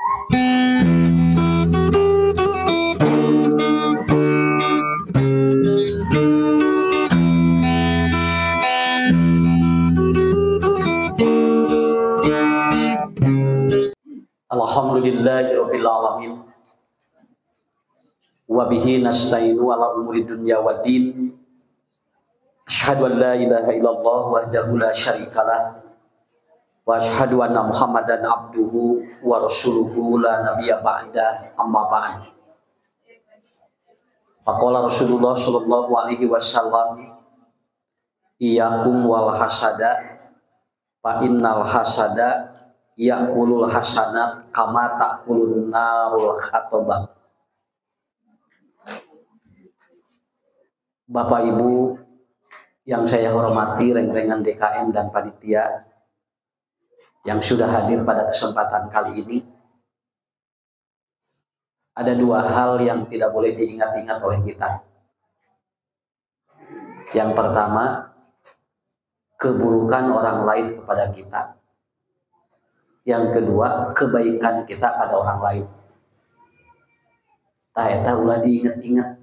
Alhamdulillahirabbil alamin. Wa bihi nasta'inu ala umuri dunya waddin. Asyhadu an la ilaha illallah wahdahu la syarikalah. Wa asyhadu anna Muhammadan abduhu wa rasuluhu la nabiyya ba'da, amma ba'd. Faqala Rasulullah sallallahu alaihi wasallam, iyyakum wal hasada fa innal hasada ya'kulul hasanat kama ta'kulun narul khataba. Bapak Ibu yang saya hormati, reng-rengan DKM dan panitia yang sudah hadir pada kesempatan kali ini, ada dua hal yang tidak boleh diingat-ingat oleh kita. Yang pertama, keburukan orang lain kepada kita. Yang kedua, kebaikan kita pada orang lain. Eta ulah diingat-ingat.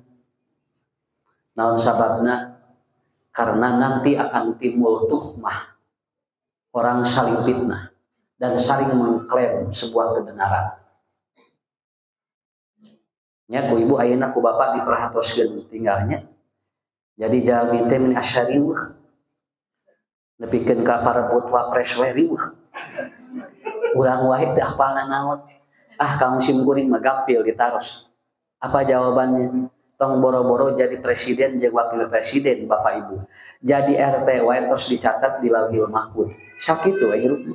Naon sababna? Karena nanti akan timbul tuhmah, orang saling fitnah dan saling mengklaim sebuah kebenaran. Ya, ku ibu ayeuna ku bapak diperhatoskeun tinggalnya. Jadi jalmi teh min asyariweuh. Nepikeun ka parebut wapres we riweuh. Urang wae teh hafalna naon. Kang musim kuring mah gampil ditaros. Apa jawabannya? Tong boro-boro jadi presiden jeung wakil presiden Bapak Ibu. Jadi RT wae terus dicatat di Lauhul Mahfuz. Sakitu we hirupna.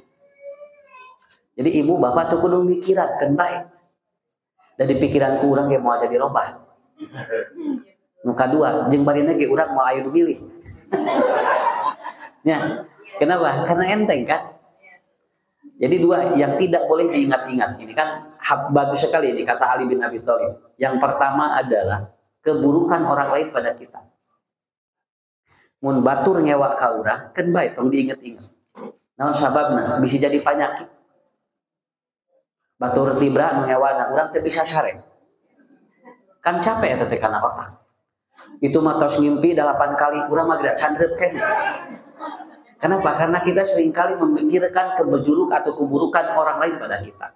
Jadi ibu bapak tuh kudu mikiran kan baik. Dan di pikiran urang ge moal jadi lobah. Nu kadua jeung barina ge urang moal aya nu milih. Ya, kenapa? Karena enteng kan? Jadi dua yang tidak boleh diingat-ingat. Ini kan bagus sekali ini kata Ali bin Abi Thalib. Yang pertama adalah keburukan orang lain pada kita. Mun batur ngewa ka urang, kan bae tong diinget-inget. Naon sababna? Bisa jadi penyakit. Batur tibra nu ngewana urang teh bisa sare. Kan capek eta teh kana otak. Itu mah tos ngimpi 8 kali urang mah geura candrep keneh. Kenapa? Karena kita seringkali memikirkan keburuk atau keburukan orang lain pada kita.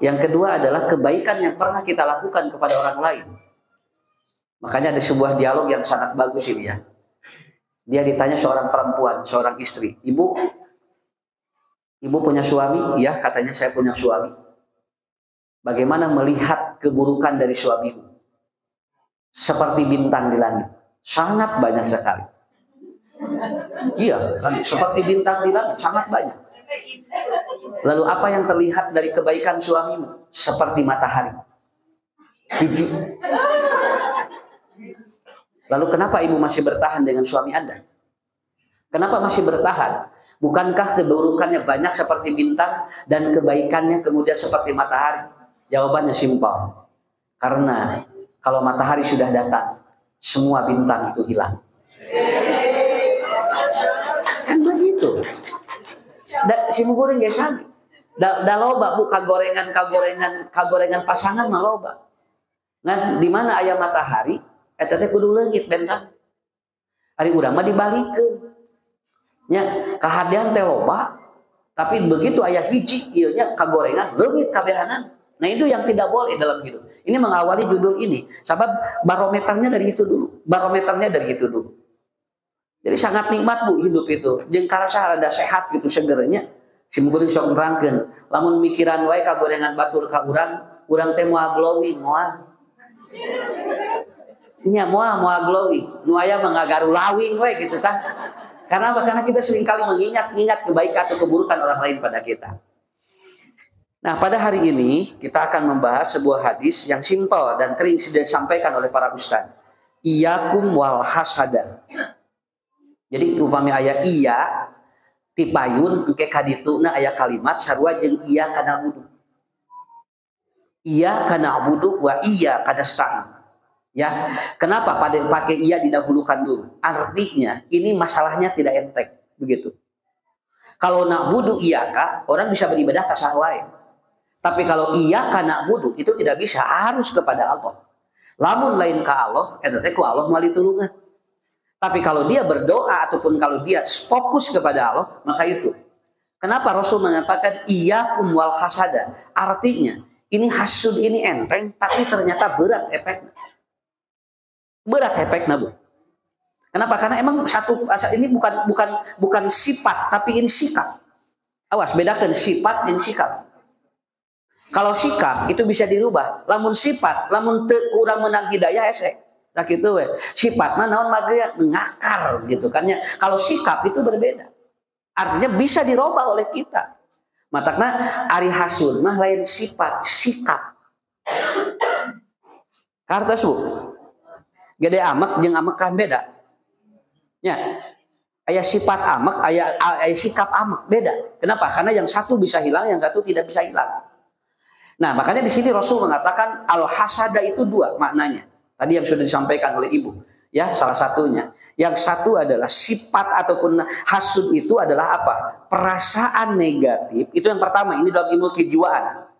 Yang kedua adalah kebaikan yang pernah kita lakukan kepada orang lain. Makanya ada sebuah dialog yang sangat bagus ini ya. Dia ditanya seorang perempuan, seorang istri. Ibu punya suami? Iya, katanya saya punya suami. Bagaimana melihat keburukan dari suamimu? Seperti bintang di langit. Sangat banyak sekali. Iya, seperti bintang di langit, sangat banyak. Lalu apa yang terlihat dari kebaikan suamimu? Seperti matahari. Hiji. Lalu kenapa ibu masih bertahan dengan suami Anda? Kenapa masih bertahan? Bukankah keburukannya banyak seperti bintang dan kebaikannya kemudian seperti matahari? Jawabannya simpel. Karena kalau matahari sudah datang, semua bintang itu hilang. Kan begitu. Si muguring ge sami. Da loba bu kagorengan pasangan mah loba. Ngan di mana aya matahari, eta teh kudu leungit bentang. Ari urang mah dibalikeun. Nya kahadian teh loba, tapi begitu aya hiji ieu nya kagorengan leungit kabehanan. Nah itu yang tidak boleh dalam hidup. Ini mengawali judul ini. Sebab barometernya dari itu dulu. Jadi sangat nikmat bu hidup itu. Jeung karasa ada sehat gitu segernya. Si muguring sok nerangkeun, lamun mikiran wae kagorengan batur ka urang teh moal glowing moal. Nya moal glowing. Nu aya mah ngagaru lawing we gitu kan. Karena kita seringkali mengingat kebaikan atau keburukan orang lain pada kita. Nah, pada hari ini kita akan membahas sebuah hadis yang simpel dan sering sudah disampaikan oleh para ustaz. Iyyakum wal hasada. Jadi upami aya iya tipayun engke kadituna aya kalimat sarua jeung iya kana wudu. Iya kana wudu wa iya kana nasta'in. Ya, kenapa pada pakai iya didahulukan dulu? Artinya ini masalahnya tidak enteng begitu. Kalau nak wudu iya kak, orang bisa beribadah ka saha wae. Tapi kalau iya kana budu itu tidak bisa, harus kepada Allah. Lamun lain ka Allah, eta teh ku Allah meuli tulungan. Tapi kalau dia berdoa ataupun kalau dia fokus kepada Allah, maka itu. Kenapa Rasul mengatakan iyyakum wal hasada? Artinya, ini hasud ini enteng, tapi ternyata berat efeknya. Berat efeknya, Bu. Kenapa? Karena emang ini bukan sifat, tapi ini sikap. Awas, bedakan sifat dan sikap. Kalau sikap itu bisa dirubah, lamun sifat, lamun kurang menang hidayah esek. Nah gitu we. Sifatnya naon magriat ngakar gitu kan ya. Kalau sikap itu berbeda. Artinya bisa dirubah oleh kita. Matakna ari hasud mah lain sifat, sikap. Kartos Bu. Gede amek jeung amekan beda. Ya. Aya sifat amek, aya sikap amek beda. Kenapa? Karena yang satu bisa hilang, yang satu tidak bisa hilang. Nah, makanya di sini Rasul mengatakan al-hasada itu dua maknanya. Tadi yang sudah disampaikan oleh Ibu, ya, salah satunya. Yang satu adalah sifat ataupun hasud itu adalah apa? Perasaan negatif. Itu yang pertama, ini dalam ilmu kejiwaan.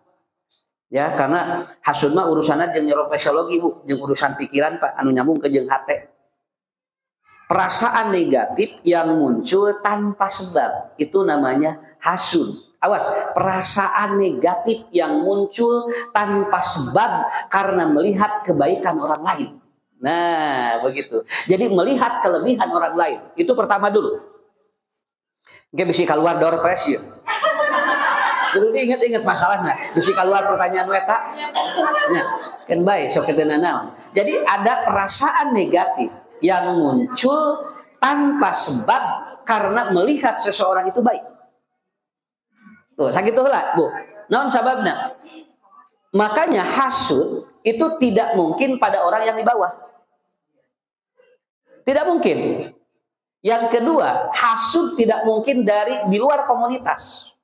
Ya, karena hasud mah urusanna jeung neurofisiologi, Bu, jeung urusan pikiran Pak, anu nyambung ke jeung hate. Perasaan negatif yang muncul tanpa sebab, itu namanya hasud. Awas, perasaan negatif yang muncul tanpa sebab karena melihat kebaikan orang lain. Nah, begitu. Jadi melihat kelebihan orang lain. Itu pertama dulu. Oke, bisa keluar door prize ya. Jadi ingat masalahnya. Bisa keluar pertanyaan weta. Nah, kan baik, sok ketenangan. Jadi ada perasaan negatif yang muncul tanpa sebab karena melihat seseorang itu baik. Tuh, sakit tuh lah, Bu. Naon sababna? Makanya hasud itu tidak mungkin pada orang yang di bawah. Tidak mungkin. Yang kedua, hasud tidak mungkin dari di luar komunitas.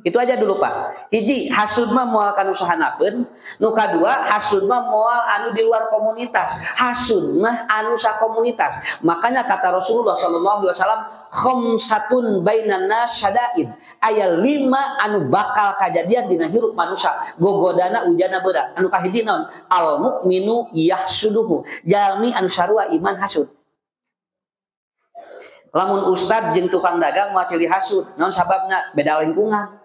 Itu aja dulu Pak. Hiji, hasud mah moal kanu sahanapeun. Nu kadua, hasud mah moal anu di luar komunitas. Hasud mah anu sakomunitas. Makanya kata Rasulullah SAW, khamsatun bainan nas syada'id. Aya 5 anu bakal kajadian dina hirup manusia. Gogodana ujana berat. Anu kahiji naon? Al mukminu yahsuduhu. Jalmi anu sarua iman hasud. Lamun ustad jeung tukang dagang moal cili hasud, naon sababna? Beda lingkungan.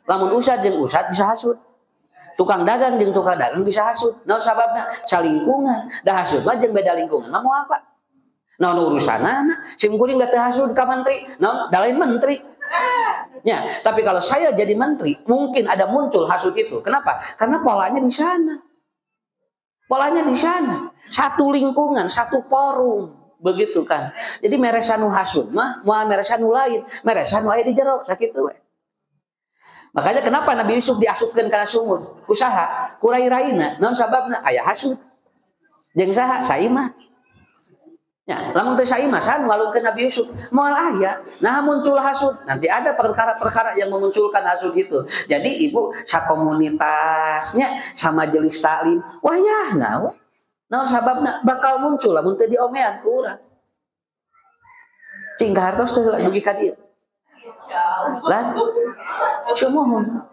Lamun ustad jeung ustad bisa hasud. Tukang dagang jeung tukang dagang bisa hasud. Naon sababna? Salingkungan. Da hasud mah jeung beda lingkungan mah moal apa? Naon urusanana? Sim kuring da teu hasud ka menteri, naon da lain menteri. Ya, tapi kalau saya jadi menteri, mungkin ada muncul hasud itu. Kenapa? Karena polanya di sana. Polanya di sana. Satu lingkungan, satu forum. Begitu kan. Jadi meresanu hasud mah moal meresanu lain, meresanu aya di jero sakitu we. Makanya kenapa Nabi Yusuf diasupkeun kana sumur? Kusaha? Kurai-raina. Naon sababna? Aya hasud. Jeung saha? Saimah. Ya, lamun teu saimah saha ngalungkeun Nabi Yusuf? Moal aya. Nah muncul hasud. Nanti ada perkara-perkara yang memunculkan hasud itu. Jadi ibu sakomunitasnya sama majelis taklim, wayahna we. Nah sababna bakal muncul lamun teu diomean ku urang. Cing kahartos teh dugi ka dieu. Lan sumohon.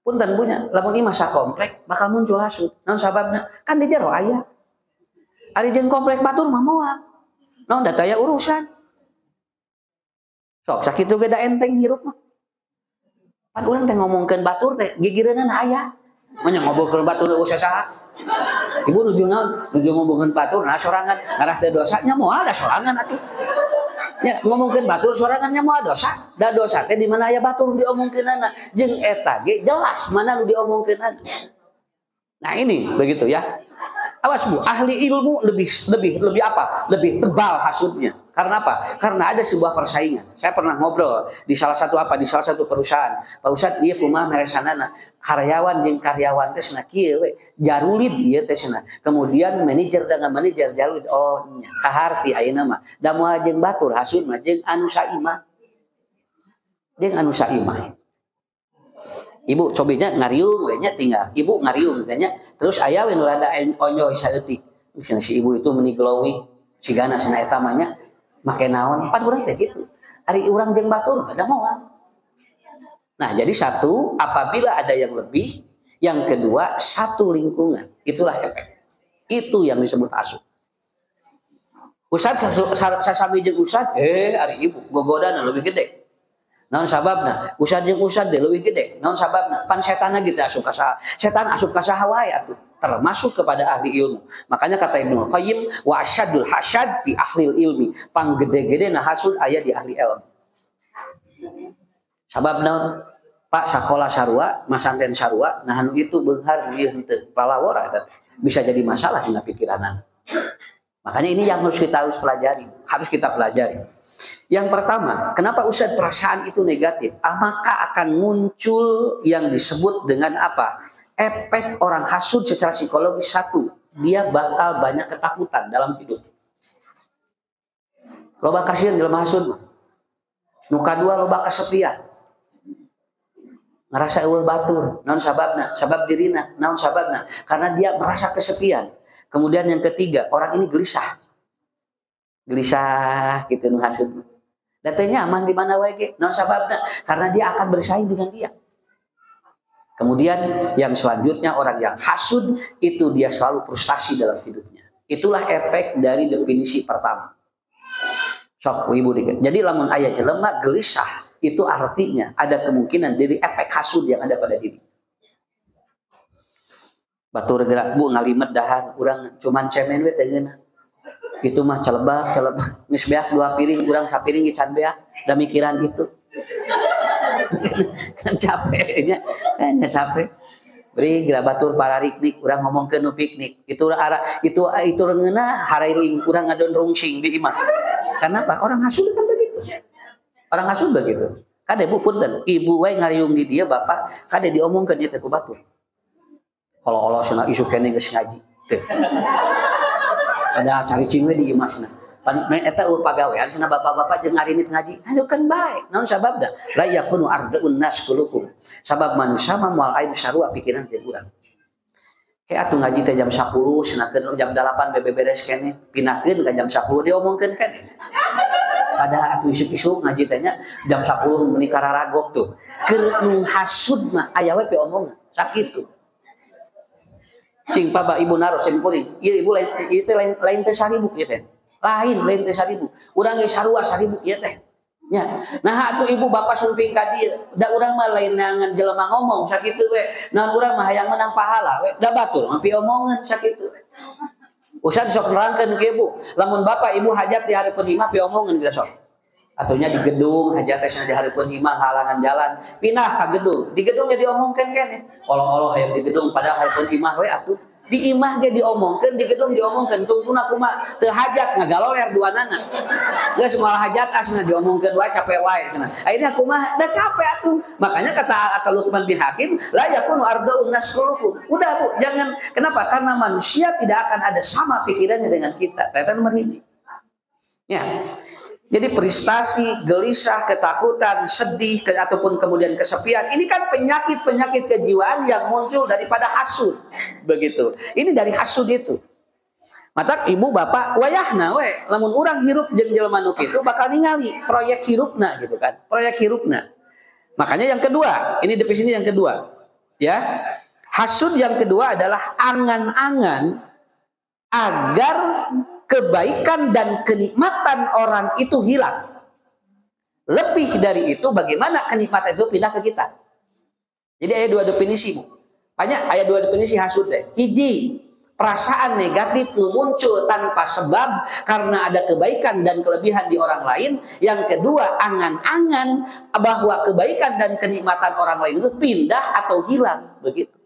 Punten punya lamun ieu masa komplek bakal muncul hasud. Naon sababna? Kan di jero aya. Ari jeung komplek batur mah moal. Naon da aya urusan. Sok sakitu ge da enteng hirup mah. Pan urang teh ngomongkeun batur teh gigireunana aya. Manya ngobrolkeun batur usah saha. Ibu nuju naon? Nuju ngomongkeun batur nah sorangan ngarah teh dosanya moal da sorangan atuh. Nya ngomongkeun batur sorangannya moal dosa. Da dosa teh di mana aya batur diomongkeunana. Jeung eta ge jelas mana nu diomongkeunana. Nah ini begitu ya. Awas Bu, ahli ilmu lebih apa? Lebih tebal hasudnya. Karena apa? Karena ada sebuah persaingan. Saya pernah ngobrol di salah satu perusahaan. Pak Ustad ieu kumaha meresanana? Karyawan jeung karyawan teh cenah kieu we, jarulid ieu teh cenah. Kemudian manajer dengan manajer jarulid. Oh nya, kaharti ayeuna mah. Da moal jeung batur hasud mah jeung anu saimah. Jeung anu saimah. Ibu cobinya ngariung we nya tinggal. Ibu ngariung teh nya. Terus aya we nu rada onyo saeutik. Misalnya si ibu itu meuni glowing, sigana cenah eta mah nya make naon? Pan urang teh kitu. Ari urang jeung batur da moal. Nah, jadi satu, apabila ada yang lebih, Yang kedua, satu lingkungan. Itulah efek. Itu yang disebut hasud. Ustad sasami jeung ustad, ari ibu gogodana lebih gede. Naon sababna? Ustad jeung ustad deh lebih gede. Naon sababna? Pan setanna gitu asup ka saha. Setan asup ka saha wae atuh. Termasuk kepada ahli ilmu. Makanya kata Ibnu Qayyim, wa asyadul hasad fi ahli ilmi. Pang gede-gede na hasud aya di ahli ilmu. Sababna Pak sakola sarua, masanten sarua, nah anu itu beunghar ieu henteu palawora eta bisa jadi masalah dina pikiranan. Makanya ini yang harus kita pelajari, harus kita pelajari. Yang pertama, kenapa Ustaz perasaan itu negatif? Maka akan muncul yang disebut dengan apa? Efek orang hasud secara psikologis. Satu, dia bakal banyak ketakutan dalam hidup. Loba kasihan dalam hasud mah. Nu kadua loba kesepian. Ngerasa eueuh batur, naon sababna? Sabab dirina, naon sababna? Karena dia merasa kesepian. Kemudian yang ketiga, orang ini gelisah. Gelisah gitu nu hasud. Dan teh nyaman di mana wae ge, naon sababna? Karena dia akan bersaing dengan dia. Kemudian yang selanjutnya orang yang hasud itu dia selalu frustasi dalam hidupnya. Itulah efek dari definisi pertama. Sok ibu dikit. Jadi lamun aya jelema gelisah itu artinya ada kemungkinan dari efek hasud yang ada pada diri. Batur gerak bu ngalimet dahan, urang cuman cemen we teh geuna. Itu mah celebak, geus beak 2 piring, urang sapiring can beak, da mikiran gitu. Kan capeknya, hanya capek. Beri gerak batur parariknik, urang ngomongkeun nu piknik. Itu reungeuna harailing urang ngadon rungsing di imah. Kenapa? Orang hasud kan begitu. Orang hasud begitu. Kade bu punten, ibu wae ngariung di dia bapak, kade diomongkeun ieu teh ku batur. Olo-olo cenah isu kene geus ngaji. Teu. Ada caricing we di imasna. Pan eta pagawean cenah bapak-bapak jeung ngarinit ngaji. Anu kan bae. Naon sababna? La yakunu ardaun nas kulukum. Sabab manusia mah moal aya sarua pikiran teh urang. Kayak atuh ngaji teh jam 10, cenah jam 8 beberes kene, pinahkeun ka jam 10 diomongkeun kan. Pada atuh isuk-isuk ngaji teh nya jam 10 meuni kararagok tuh. Keur nu hasud mah aya we pe omongan. Sakitu. Sing paba ibu naros sing kuring. Ieu ibu lain teh 1000 ieu teh. Lain teh 1000. Urang ge sarua 1000 ieu teh. Nya. Nah atuh ibu bapak sumping ka dieu. Da urang mah lain nangan jelema ngomong sakitu we. Nah urang mah hayang menang pahala we. Da batur mah pi omongan sakitu we. Usah sok nerangkeun ke ibu. Lamun bapak ibu hajat di hareupeun imah pi omongan geus sok. Atunya di gedung hajat teh di hareupeun imah halangan jalan. Pinah ka gedung. Di gedung ge diomongkeun keneh. Olo-olo hayang di gedung padahal hareupeun imah we atuh. Di imah ge diomongkeun, di gedung diomongkeun. Tungtuna kumaha teu hajat ngagaloler duanana. Geus moal hajat asna diomongkeun wae capek wae cenah. Akhirnya kumaha da capek atuh. Makanya kata Luqman bin Hakim, la yakunu ardaun nas kulukum. Udah Bu, jangan. Kenapa? Karena manusia tidak akan ada sama pikirannya dengan kita. Eta nomor 1. Ya. Jadi frustasi, gelisah, ketakutan, sedih, ataupun kemudian kesepian. Ini kan penyakit-penyakit kejiwaan yang muncul daripada hasud. Begitu. Ini dari hasud itu. Mata ibu bapak wayahna we. Lamun urang hirup jeung jelema nu kitu bakal ningali proyek hirupna gitu kan. Proyek hirupna. Makanya yang kedua, ini definisi yang kedua. Ya. Hasud yang kedua adalah angan-angan agar kebaikan dan kenikmatan orang itu hilang. Lebih dari itu, bagaimana kenikmatan itu pindah ke kita. Jadi ada 2 definisi. Banyak ada 2 definisi hasud teh. Hiji, perasaan negatif muncul tanpa sebab karena ada kebaikan dan kelebihan di orang lain. Yang kedua, angan-angan bahwa kebaikan dan kenikmatan orang lain itu pindah atau hilang. Begitu.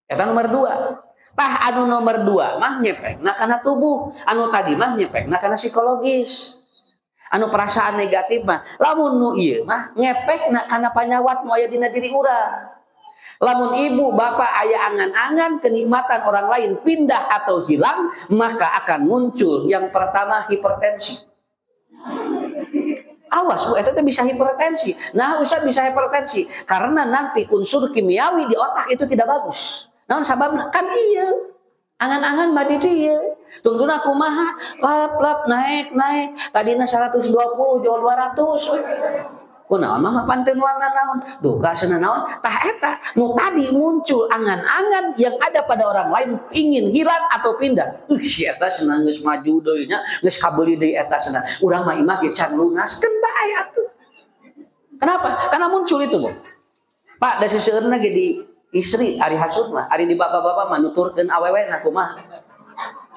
Kata nomor 2. Tah anu nomor 2 mah nyepek nah karena tubuh, anu tadi mah nyepek nah karena psikologis. Anu perasaan negatif mah lamun nu ieu mah nyepek nah karena panyawat nu aya dina diri urang. Lamun ibu bapak aya angan-angan kenikmatan orang lain pindah atau hilang, maka akan muncul yang pertama hipertensi. Awas Bu, eta teh bisa hipertensi. Nah, usah bisa hipertensi karena nanti unsur kimiawi di otak itu tidak bagus. Naon sababna? Kan ieu. Angan-angan badi dieu. Tungtuna kumaha? Lap naik. Tadina 120 jual 200. Kunaon mah panteun wangna naon? Duka cenah naon? Tah eta nu tadi muncul angan-angan yang ada pada orang lain ingin hilang atau pindah. Si eta cenah geus maju deui nya, geus kabeuli deui eta cenah. Urang mah imah ge can lunaskeun bae atuh. Kenapa? Karena muncul itu, Bu. Pak, da siseureuna ge di istri ari hasud mah, ari di bapak-bapak mah nuturkeun awewena kumaha.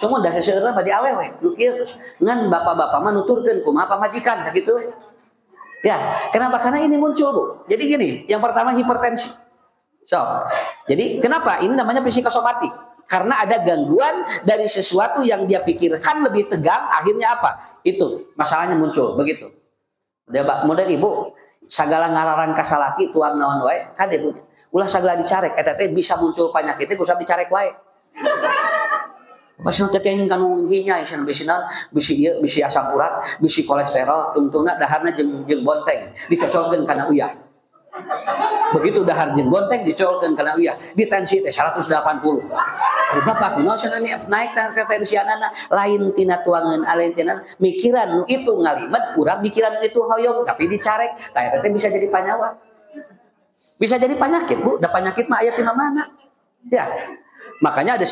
Cuma da siseureuna badi awewe, nu kieu ngan bapak-bapak mah nuturkeun kumaha pamajikan sakitu we. Ya, kenapa? Karena ini muncul, Bu. Jadi gini, yang pertama hipertensi. Jadi kenapa? Ini namanya psikosomatik. Karena ada gangguan dari sesuatu yang dia pikirkan lebih tegang, akhirnya apa? Itu masalahnya muncul, begitu. Model ibu, sagala ngararan kasalaki tuang naon wae, kade Bu. Ulah sagala dicarek, eta teh bisa muncul penyakit teh usah dicarek wae. Pasien teh yang kanu hinyai cenah bisi asam urat, bisi kolesterol, tungtungna daharna jeung bonteng dicocolkeun kana uyah. Begitu dahar jeung bonteng dicocolkeun kana uyah, di tensi teh 180. Bapak kunaon cenah naik tensianana lain tina tuangan lain tina mikiran nu itu ngalimet, urang mikiran itu hoyong tapi dicarek, tah eta teh bisa jadi panyawa. Bisa jadi penyakit, Bu. Da penyakit mah aya tina mana? Ya. Makanya ada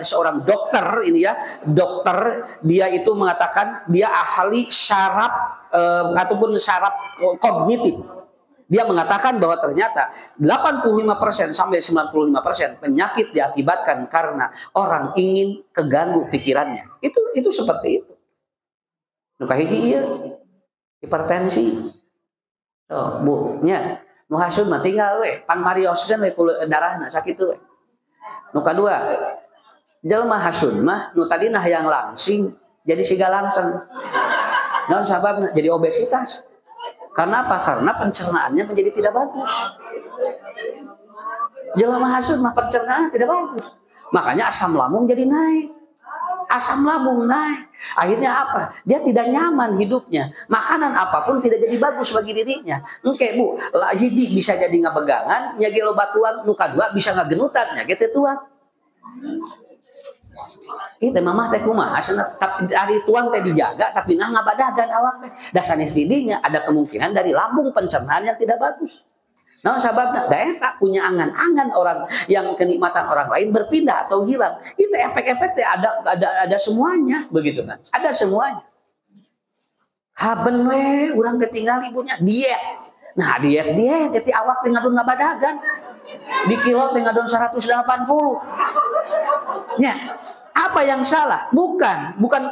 seorang dokter ini ya, dokter dia itu mengatakan dia ahli syaraf ataupun syaraf kognitif. Dia mengatakan bahwa ternyata 85% sampai 95% penyakit diakibatkan karena orang ingin keganggu pikirannya. Itu seperti itu. Nu kahiji ieu hipertensi. Oh, Bu, nya nu hasud mah tinggal we, pangmarioskeun we ku darahna sakitu we. Nu kadua, jelema hasud mah nu tadina hayang langsing jadi siga langseng. Naon sababna? Jadi obesitas. Karena apa? Karena pencernaannya menjadi tidak bagus. Jelema hasud mah pencernaan tidak bagus. Makanya asam lambung jadi naik. Asam lambung naik. Akhirnya apa? Dia tidak nyaman hidupnya. Makanan apapun tidak jadi bagus bagi dirinya. Engke Bu, lah hiji bisa jadi ngabegangan, nya ge loba tuang, nu kadua bisa ngagenutan, nya ge teh tuang. Itu mamah teh kumaha tapi ari tuang teh dijaga tapi nah ngabadagan awak teh. Da sanes didinya ada kemungkinan dari lambung pencernaan yang tidak bagus. Nah sababna da eta punya angan-angan orang yang kenikmatan orang lain berpindah atau hilang. Itu efek-efek teh ada semuanya begitu kan. Ada semuanya. Haben we urang ketinggal ibunya diet. Nah diet ti awak teh ngadon ngabadagan. Di kilo teh ngadon 180. Nya apa yang salah?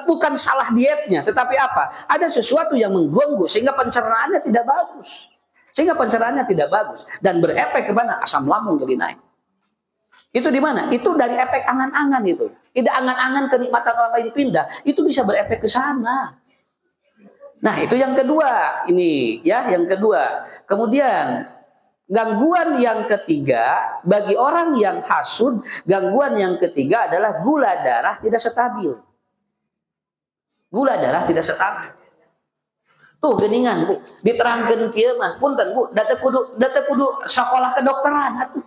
Bukan salah dietnya, tetapi apa? Ada sesuatu yang mengganggu sehingga pencernaannya tidak bagus. Dan berefek ke mana? Asam lambung jadi naik. Itu di mana? Itu dari efek angan-angan itu. Tidak angan-angan kenikmatan orang lain pindah, itu bisa berefek ke sana. Nah, itu yang kedua ini ya, yang kedua. Kemudian gangguan yang ketiga bagi orang yang hasud, gangguan yang ketiga adalah gula darah tidak stabil. Gula darah tidak stabil. Tuh geningan Bu, diterangkeun kieu mah, punten Bu, da teh kudu sekolah kedokteran atuh.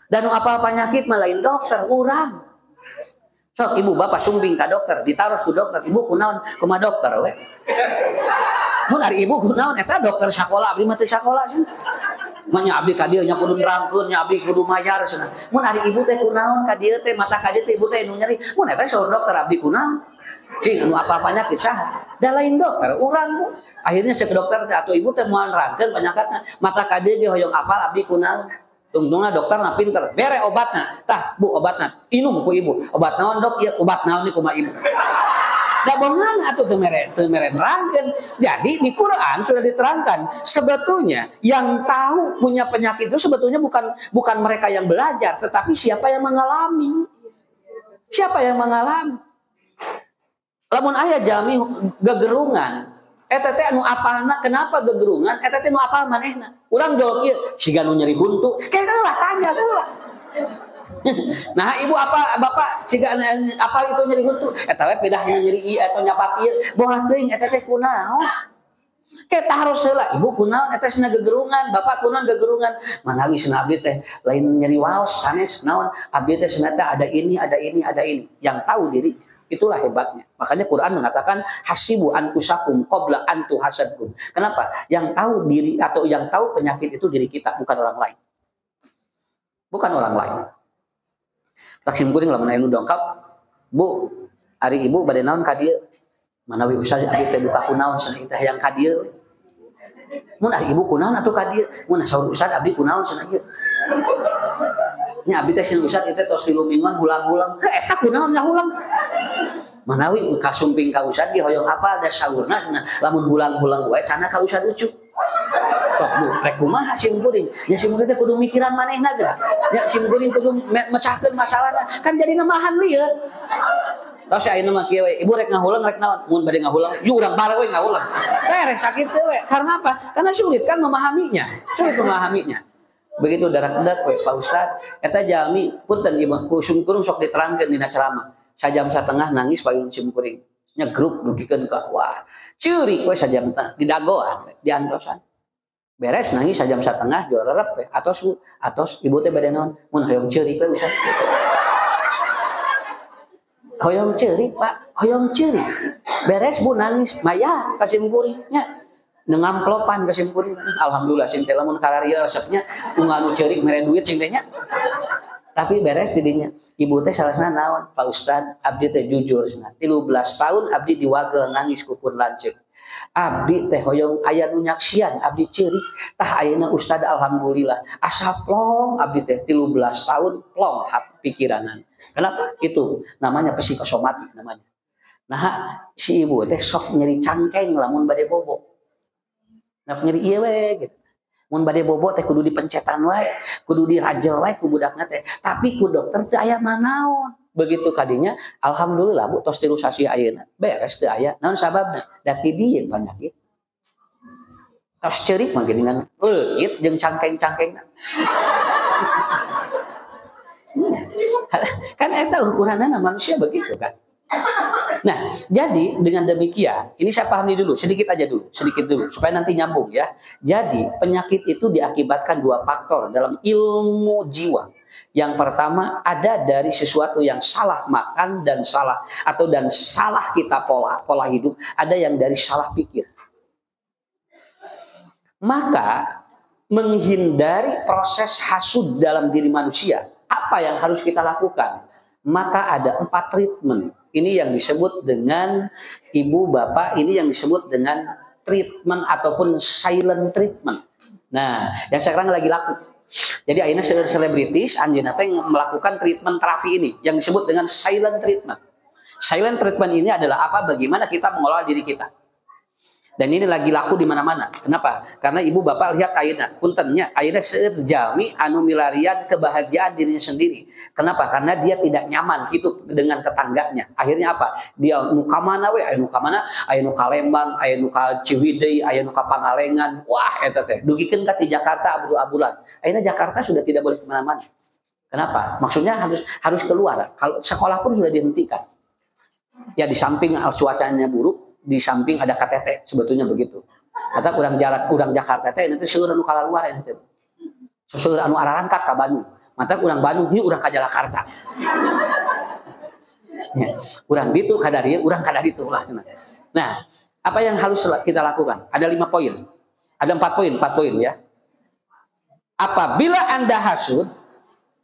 Dan nu apal penyakit mah lain dokter, urang. Sok ibu bapak sumbing ka dokter, ditaros ku dokter, ibu kunaon? Kumaha dokter we. Mun ari ibu kunaon eta dokter sakola, abdi mah teu sakola cenah. Mah nya abdi ka dieu nya kudu nerangkeun, nya abdi kudu mayar cenah. Mun ari ibu teh kunaon ka dieu teh mata ka dieu teh ibu teh nu nyeri. Mun eta saur dokter abdi kunaon? Cing anu apa penyakit saha? Da lain dokter, urang Bu. Akhirnya si dokter teh atuh ibu teh moal nerangkeun penyakitna, mata ka dieu ge hoyong apal abdi kunaon? Tungtungna dokter na pinter, bere obatna. Tah, Bu obatna, inum ku ibu. Obat naon dok? Ieu obat naon nih kumaha ibu. Da bongan atuh teu mere nerangkeun. Jadi di Quran sudah diterangkan, sebetulnya yang tahu punya penyakit itu sebetulnya bukan mereka yang belajar, tetapi siapa yang mengalami. Siapa yang mengalami? Lamun aya jami gegerungan, eta teh anu apana kenapa gegerungan? Eta teh nu apal manehna? Urang dol kieu, siga nu nyeri buntu. Kayaknya tanya lah. Nah, ibu apa bapak siga apa itu nyeri buntu? Eta we pedahna nyeri ieu atau nyapak ieu, boha teuing eta teh kunaon? Kita harus heula, ibu kunaon eta cenah gegerungan, bapak kunaon gegerungan. Manawi cenah abdi teh lain nyeri waos sanes naon, abdi teh cenah ada ini. Yang tahu dirinya. Itulah hebatnya. Makanya Quran mengatakan hasibu anfusakum qabla an tuhasabkum. Kenapa? Yang tahu diri atau yang tahu penyakit itu diri kita, bukan orang lain. Bukan orang lain. Taksim kuring lamun aya nu dongkap, Bu, ari ibu bade naon ka dieu? Manawi usah abdi teh duka kunaon cenah teh hayang ka dieu. Mun ari ibu kunaon atuh ka dieu? Mun saur ustad abdi kunaon cenah ieu. Nya abdi teh sin ustad teh tos 3 mingguan hulang-hulang. Eta kunaon ngahulang? Manawi kasumping ka ustad di hoyong apal da saurna cenah lamun hulang-hulang wae cenah ka ustad ucuk. Sok Bu, rek kumaha sim kuring? Ya sim kuring teh kudu mikiran manehna geura. Ya sim kuring kudu mecahkeun masalahna. Kan jadi namahan lieu. Tos ayeuna mah kieu we, ibu rek ngahulang rek naon? Mun bade ngahulang, yu urang bare we ngahulang. Rek sakit teh we. Karena apa? Karena sulit kan memahaminya. Sulit memahaminya. Begitu darak-darak we Pak Ustad, eta jalmi punten ieu ku sim kuring sok diterangkeun dina ceramah. Sajam satengah nangis payun sim kuring. Nya grup dugikeun ka wah. Ceurik we sajam teh di dagoan, di antosan. Beres nangis sajam satengah diorerep we atos ibu teh bade naon mun hoyong ceurik we Ustaz. Hoyong ceurik Pak, hoyong ceurik. Beres Bu nangis maya ka sim kuring nya nengamplopan ka sim kuring. Alhamdulillah sim teh lamun kararieu resepnya unggal nu ceurik mere duit sim teh nya. Tapi beres di dinya. Ibu teh salasna naon? Pak Ustad, abdi teh jujur cenah. 13 tahun abdi diwagel nangis ku pun lanceuk. Abdi teh hoyong aya nu nyaksian abdi ceurik tah ayeuna Ustad alhamdulillah asa plong abdi teh 13 tahun plong pikiranan. Kenapa? Itu namanya psikosomatik namanya. Nah, si ibu teh sok nyeri cangkeng lamun bade bobo. Nah, nyeri ieu we gitu. Mun bade bobo teh kudu dipencetan wae, kudu dirajel wae ku budakna teh. Tapi ku dokter teu aya manaon. Begitu kadinya alhamdulillah Bu tos 3 sasi ayeuna beres teu aya. Naon sababna? Da ti dieu penyakit. Tos ceurik mah geuningan leungit jeung cangkeng-cangkengna. Kan eta ukuranna manusia begitu kan. Nah, jadi dengan demikian, ini saya pahami dulu, sedikit dulu, supaya nanti nyambung ya. Jadi penyakit itu diakibatkan 2 faktor dalam ilmu jiwa. Yang pertama ada dari sesuatu yang salah makan dan salah kita pola hidup, ada yang dari salah pikir. Maka menghindari proses hasud dalam diri manusia, apa yang harus kita lakukan? Maka ada 4 treatment. Ini yang disebut dengan ibu bapak, ini yang disebut dengan treatment ataupun silent treatment. Nah, yang sekarang lagi laku. Jadi akhirnya selebritis anjeunna teh melakukan treatment terapi ini yang disebut dengan silent treatment. Silent treatment ini adalah apa? Bagaimana kita mengelola diri kita. Dan ini lagi laku di mana-mana. Kenapa? Karena ibu bapak lihat ayeuna, puntennya ayeuna seueur jalmi anu milarian kebahagiaan dirinya sendiri. Kenapa? Karena dia tidak nyaman hidup dengan tetangganya. Akhirnya apa? Dia nu ka mana we? Aya nu ka mana? Aya nu ka Lembang, aya nu ka Ciwidey, aya nu ka Pangalengan. Wah, eta teh dugikeun ka di Jakarta abul-abulan. Ayeuna Jakarta sudah tidak boleh kemana mana. Kenapa? Maksudnya harus keluar. Kalau sekolah pun sudah dihentikan. Ya di samping cuacanya buruk, di samping ada KTT, sebetulnya begitu. Kata urang Jakarta teh nanti seueur anu kalaluar teh. Seueur anu ararangkat ka Bandung. Mata urang Bandung hieu urang ka Jakarta. Ya, urang ditu ka dieu, urang ka ditu lah cenah. Nah, apa yang harus kita lakukan? Ada 5 poin. Ada 4 poin ya. Apabila Anda hasud,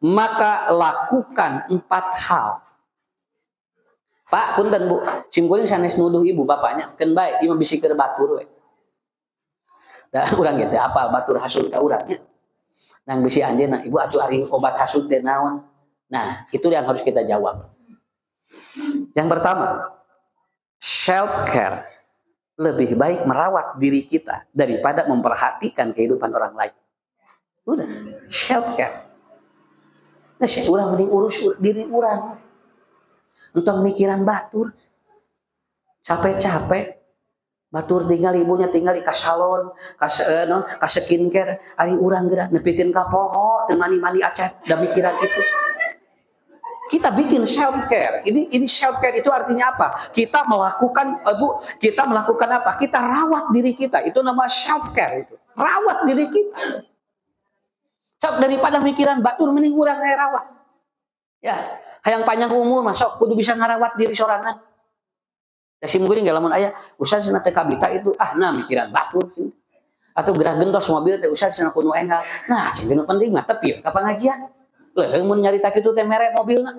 maka lakukan 4 hal. Pak, punten Bu, sim kuring sanes nuduh ibu bapaknya, keun bae ieu bisi keur batur we. Da urang ge teh apa batur hasud ka urang nya. Nang bisi anjeunna, ibu atuh ari obat hasud teh naon? Nah, itu yang harus kita jawab. Yang pertama, self care. Lebih baik merawat diri kita daripada memperhatikan kehidupan orang lain. Udah, self care. Nah, urang mending urus diri urang. Untuk mikiran batur capek-capek batur tinggal ibunya tinggal di salon ka skincare ari urang geura nepikeun ka poho teu mani-mani acet da mikiran itu. Kita bikin self care. Ini self care itu artinya apa? Kita melakukan apa? Kita rawat diri kita. Itu nama self care itu. Rawat diri kita. Daripada mikiran batur mending urang rawat. Ya. hayang panjang umur masuk kudu bisa ngarawat diri sorangan. Da sim geuning lamun aya usah cenah teh kabita itu nah mikiran batur atau gerah gentos mobil teh usah cenah kudu enggal. Nah sing penting mah tepi ka pangajian. Leuh mun nyarita kitu teh mere mobilna.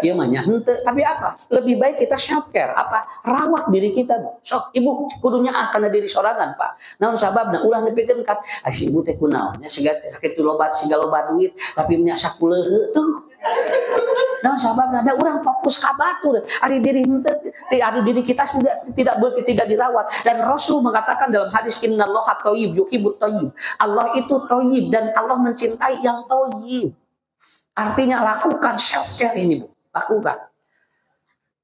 Ieu mah nya henteu, tapi apa? Lebih baik kita self care, apa? Rawat diri kita. Sok ibu kudunya kana diri sorangan, Pak. Naon sababna? Ulah nepikeun ka si ibu teh kunaon nya siga sakitu loba duit, tapi nya sakuleureu tuh. Naon sababna? Da urang fokus ka batur. Ari diri henteu, ari diri kita tidak dirawat. Dan Rasul mengatakan dalam hadis innallaha thayyib yuhibbut thayyib. Allah itu thayyib dan Allah mencintai yang thayyib. Artinya lakukan self care ini, Bu. Lakukan.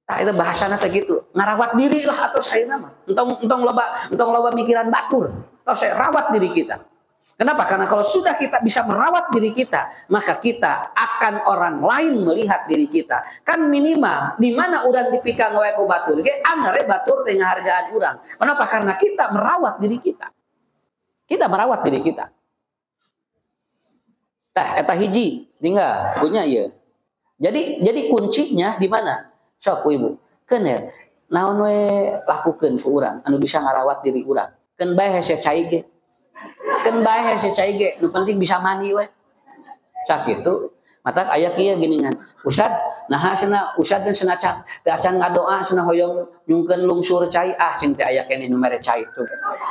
Nah, itu bahasana teh gitu. Ngarawat diri lah atau saya nama. Entong loba mikiran batur. Atau saya rawat diri kita. Kenapa? Karena kalau sudah kita bisa merawat diri kita, maka kita akan orang lain melihat diri kita. Kan minimal di mana urang dipikang wae ku batur ge angere batur teh ngahargaan urang. Kenapa? Karena kita merawat diri kita. Kita merawat diri kita. Tah eta hiji tinggal punya ieu. Jadi kuncinya di mana? Sok ibu. Keun naon we lakukeun ku urang anu bisa ngarawat diri urang. Keun bae hese cai ge. Keun bae hese cai ge, nu penting bisa mandi we. Sakitu. Matak aya kieu geuningan. Ustad, naha cenah ustad teh cenah acan ngadoa cenah hoyong nyungkeun lungsur cai sing teh aya keneh nu mere cai tu.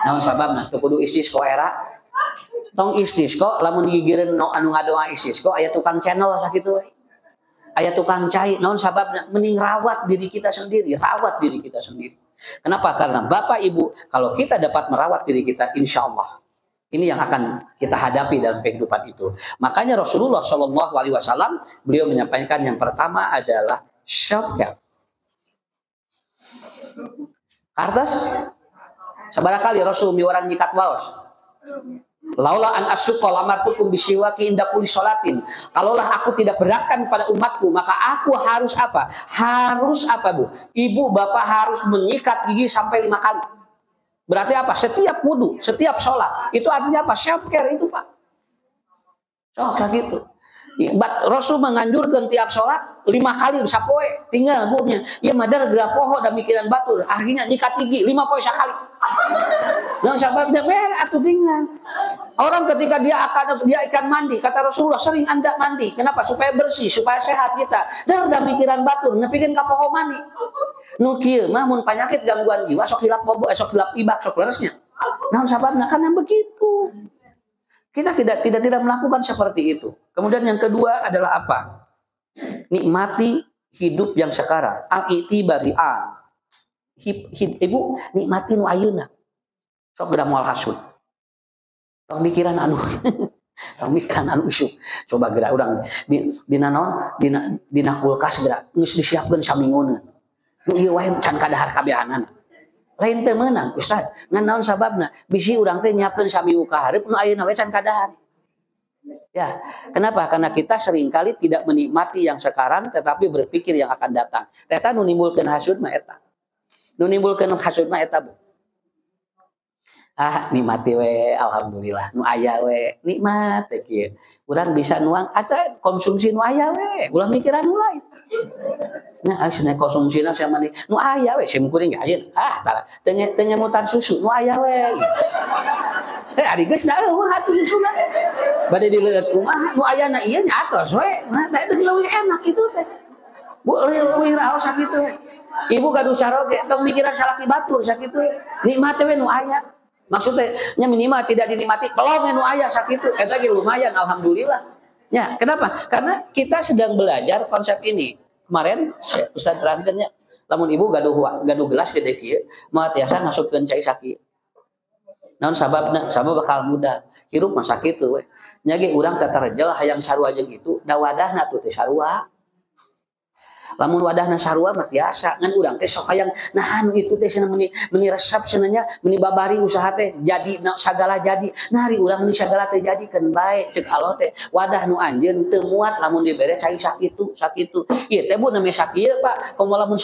Naon sababna? Teu kudu istisqa era. Tong istisqa lamun digigireun anu ngadoa istisqa aya tukang channel sakitu we. Aya tukang cai, naon sababna? Mending rawat diri kita sendiri, rawat diri kita sendiri. Kenapa? Karena Bapak Ibu, kalau kita dapat merawat diri kita, insya Allah ini yang akan kita hadapi dalam kehidupan itu. Makanya Rasulullah Shallallahu Alaihi Wasallam beliau menyampaikan yang pertama adalah self care. Kartos, sabaraha kali Rasul miwarang nyikat waos. Laula an asyqa lamartukum bisiwaki inda kulli sholatin. Kalaulah aku tidak beratkan pada umatku, maka aku harus apa? Harus apa, Bu? Ibu, bapak harus menyikat gigi sampai 5 kali. Berarti apa? Setiap wudu, setiap sholat. Itu artinya apa? Self care itu, Pak. Kayak gitu. Rasul menganjurkan tiap sholat 5 kali sapoe tinggal buhnya. Ya madar gerak poho dan mikiran batur. Akhirnya nyikat gigi 5 poe sekali. Nah sababnya atuh tinggal. Orang ketika dia akan mandi, kata Rasulullah sering Anda mandi. Kenapa? Supaya bersih, supaya sehat kita. Dan udah mikiran batur, nepikeun ka poho mandi. Nu kieu mah mun penyakit gangguan jiwa sok hilap bobo, sok hilap ibak, sok leresnya. Nah sababna karena begitu. Kita tidak melakukan seperti itu. Kemudian yang kedua adalah apa? Nikmati hidup yang sekarang. Al-itibari'an. Ibu nikmati nu ayeuna. Sok geura moal hasud. Pemikiran anu isu. Coba geura urang dina naon? Dina kulkas geura geus disiapkeun samingoneun. Nu ieu wae can kadahar kabehanana. Lain teu meunang Ustaz. Ngan naon sababna? Bisi urang teh nyiapkeun saminggu ka hareup nu ayeuna we can kadahar. Ya, kenapa? Karena kita seringkali tidak menikmati yang sekarang tetapi berpikir yang akan datang. Eta nu nimbulkeun hasud mah eta. Nu nimbulkeun hasud mah eta, Bu. Nikmati we alhamdulillah. Nu aya we nikmat teh kieu. Urang bisa nuang atuh konsumsi nu aya we. Ulah mikiran nu lain. Nah, cenah konsumsina sia mani nu aya we sim kuring ayeuna. Tara teu nyemutan susu nu aya we. Ari geus da eueuh atuh susuna. Bade dileueut kumaha nu ayana ieu nya atos we. Nah, da itu leuwih enak itu teh. Bu leuwih raos sakitu. Ibu gaduh saroge tong mikiran salaki batur sakitu. Nikmat we nu aya. Maksudnya minimal tidak dinikmati pelong nu aya sakitu. Eta ge lumayan alhamdulillah. Ya, kenapa? Karena kita sedang belajar konsep ini. Kemarin Ustaz terangkannya, lamun ibu gaduh gelas gede kieu, mah tiasa ngasupkeun cai sakieu. Naon sababna? Sabab bakal mudah. Hirup mah sakitu we. Nya ge urang tatarejel hayang sarua jeung itu, da wadahna tuh teh sarua. Lamun wadahna sarua mah tiasa ngan urang teh sok hayang nah anu itu teh cenah meuni resep cenahnya meuni babari usaha teh jadi sagala jadi nari urang meuni sagala teh jadikeun bae ceuk Allah teh wadah nu anjeun teu muat lamun dibere cai sakitu ieu teh bu namanya sakieu Pak komo lamun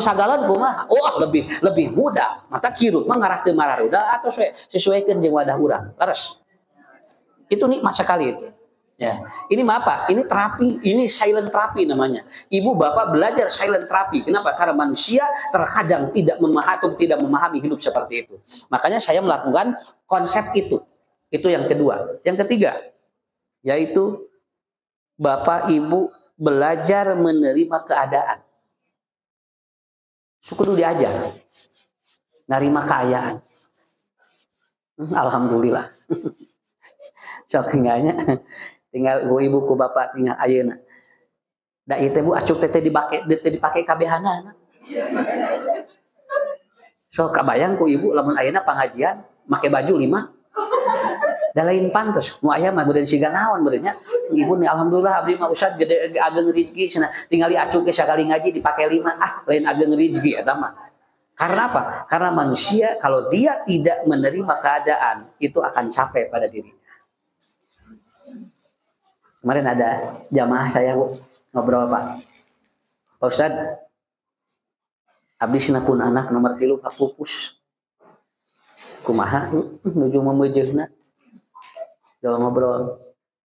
sagalon kumaha lebih mudah maka kirup mah ngarah teu mararuda atau sesuaikeun jeung wadah urang leres itu nikmat sekali itu Ya, ini mah apa? Ini terapi, ini silent terapi namanya. Ibu bapak belajar silent terapi. Kenapa? Karena manusia terkadang tidak memahami hidup seperti itu. Makanya saya melakukan konsep itu. Itu yang kedua. Yang ketiga, yaitu bapak ibu belajar menerima keadaan. Kudu diajar. Nerima keadaan. Alhamdulillah. Sok tinggal ibu ku bapak tinggal ayeuna. Da ieu teh Bu acuk teh dipake kabehana. So kabayang ku ibu lamun ayeuna pangajian make baju 5. Da lain pantes nu aya mah beureun siga naon beureun nya. Ibu nih alhamdulillah abdi mah usad gede ageng rezeki cenah tingali acuk ge sakali ngaji dipake 5. Lain ageng rezeki eta mah. Karena apa? Karena manusia kalau dia tidak menerima keadaan itu akan capek pada diri. Kemarin ada jamaah saya Bu, ngobrol Pak Ustadz, abdi sinapun anak nomor 3 kapupus kumaha nuju memeujeuhna jauh ngobrol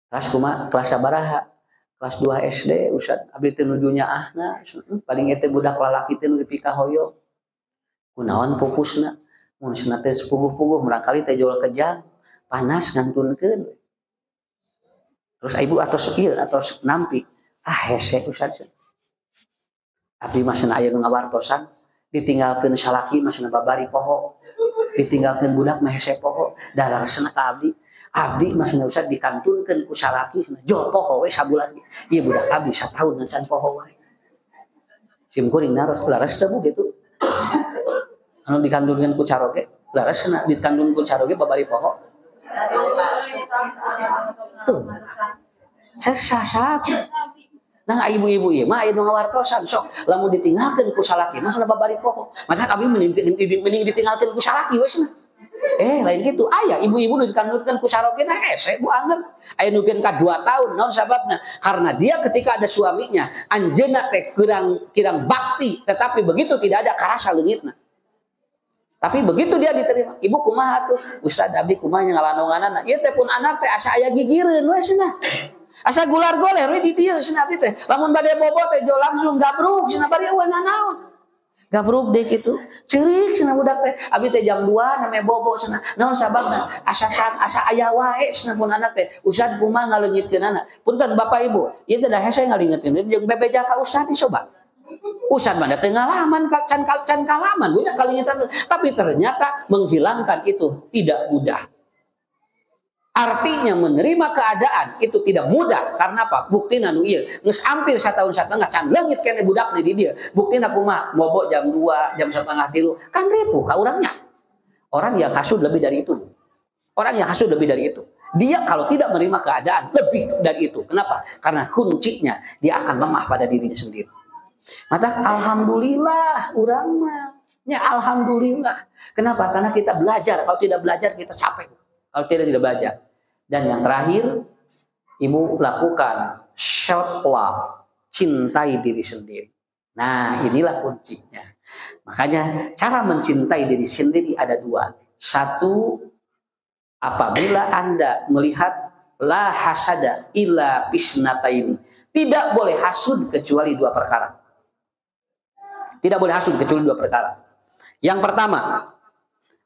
kelas sabaraha kelas 2 SD Ustadz abdi teh nuju nyaahna paling eta budak lalaki teh nu dipikah hoyong kunaon pupusna mun cenah teh sepuguh-puguh barangkali teh jual kejang panas ngantunkeun. Terus ibu atau nampi hese Ustaz. Abdi mah cenah aya nu ngawartosan ditinggalkeun salaki mah cenah babari poho. Ditinggalkeun budak mah hese poho. Dararesna ka abdi. Abdi mah cenah Ustaz dikantunkeun ku salaki cenah jol poho we sabulan. Ieu budak abdi sataun ngan poho wae. Sim kuring naros laras teh gitu. Anu dikantunkeun ku caroge, laresna dikantunkeun ku caroge babari poho. Tuh. Sesasat. Nah ibu-ibu ieu mah aya nu ngawartosan sok lamun ditinggalkeun ku salaki mah sana babari poho. Maka kami mending ditinggalkeun ku salaki we cenah. Lain gitu. Aya ibu-ibu nu dikantunkeun ku sarogena hese bu anggap. Aya nu ka 2 tahun naon sababna? Karena dia ketika ada suaminya anjeunna teh kirang bakti tetapi begitu tidak ada karasa leungitna. Tapi begitu dia diterima, ibu kumaha tuh, Ustaz abdi kumaha ngalanonganana, ieu teh pun anak teh asa aya gigireun we cenah. Asa gular-goler we di dieu cenah abdi teh. Lamun bade bobo teh jo langsung gabruk cenah bari eueuh naon. Gabruk deui kitu. Ceurik cenah budak teh, abdi teh jam 2 name bobo cenah. Naon sababna? Asa aya wae cenah pun anak teh. Ustaz kumaha ngaleungitkeunana. Punten Bapak Ibu, ieu teh da hese ngalingetkeun jeung bebeja ka Ustaz coba. Ustaz mana pengalaman can kalaman banyak kalinya tapi ternyata menghilangkan itu tidak mudah. Artinya menerima keadaan itu tidak mudah karena apa? Buktina nu ieu geus hampir 1 tahun 1/2 can leungit keneh budakna di dieu. Buktina kumaha? Bobo jam 2, jam 2:30 kan ripuh ka urangnya. Orang yang hasud lebih dari itu. Orang yang hasud lebih dari itu. Dia kalau tidak menerima keadaan lebih dari itu. Kenapa? Karena kuncinya dia akan lemah pada dirinya sendiri. Maka alhamdulillah urang mah. Ya alhamdulillah. Kenapa? Karena kita belajar. Kalau tidak belajar kita capek. Kalau tidak belajar. Dan yang terakhir, ibu lakukan self love, cintai diri sendiri. Nah, inilah kuncinya. Makanya cara mencintai diri sendiri ada 2. 1, apabila Anda melihat la hasada illa bisnataini. Tidak boleh hasud kecuali 2 perkara. Tidak boleh hasud kecuali 2 perkara. Yang pertama,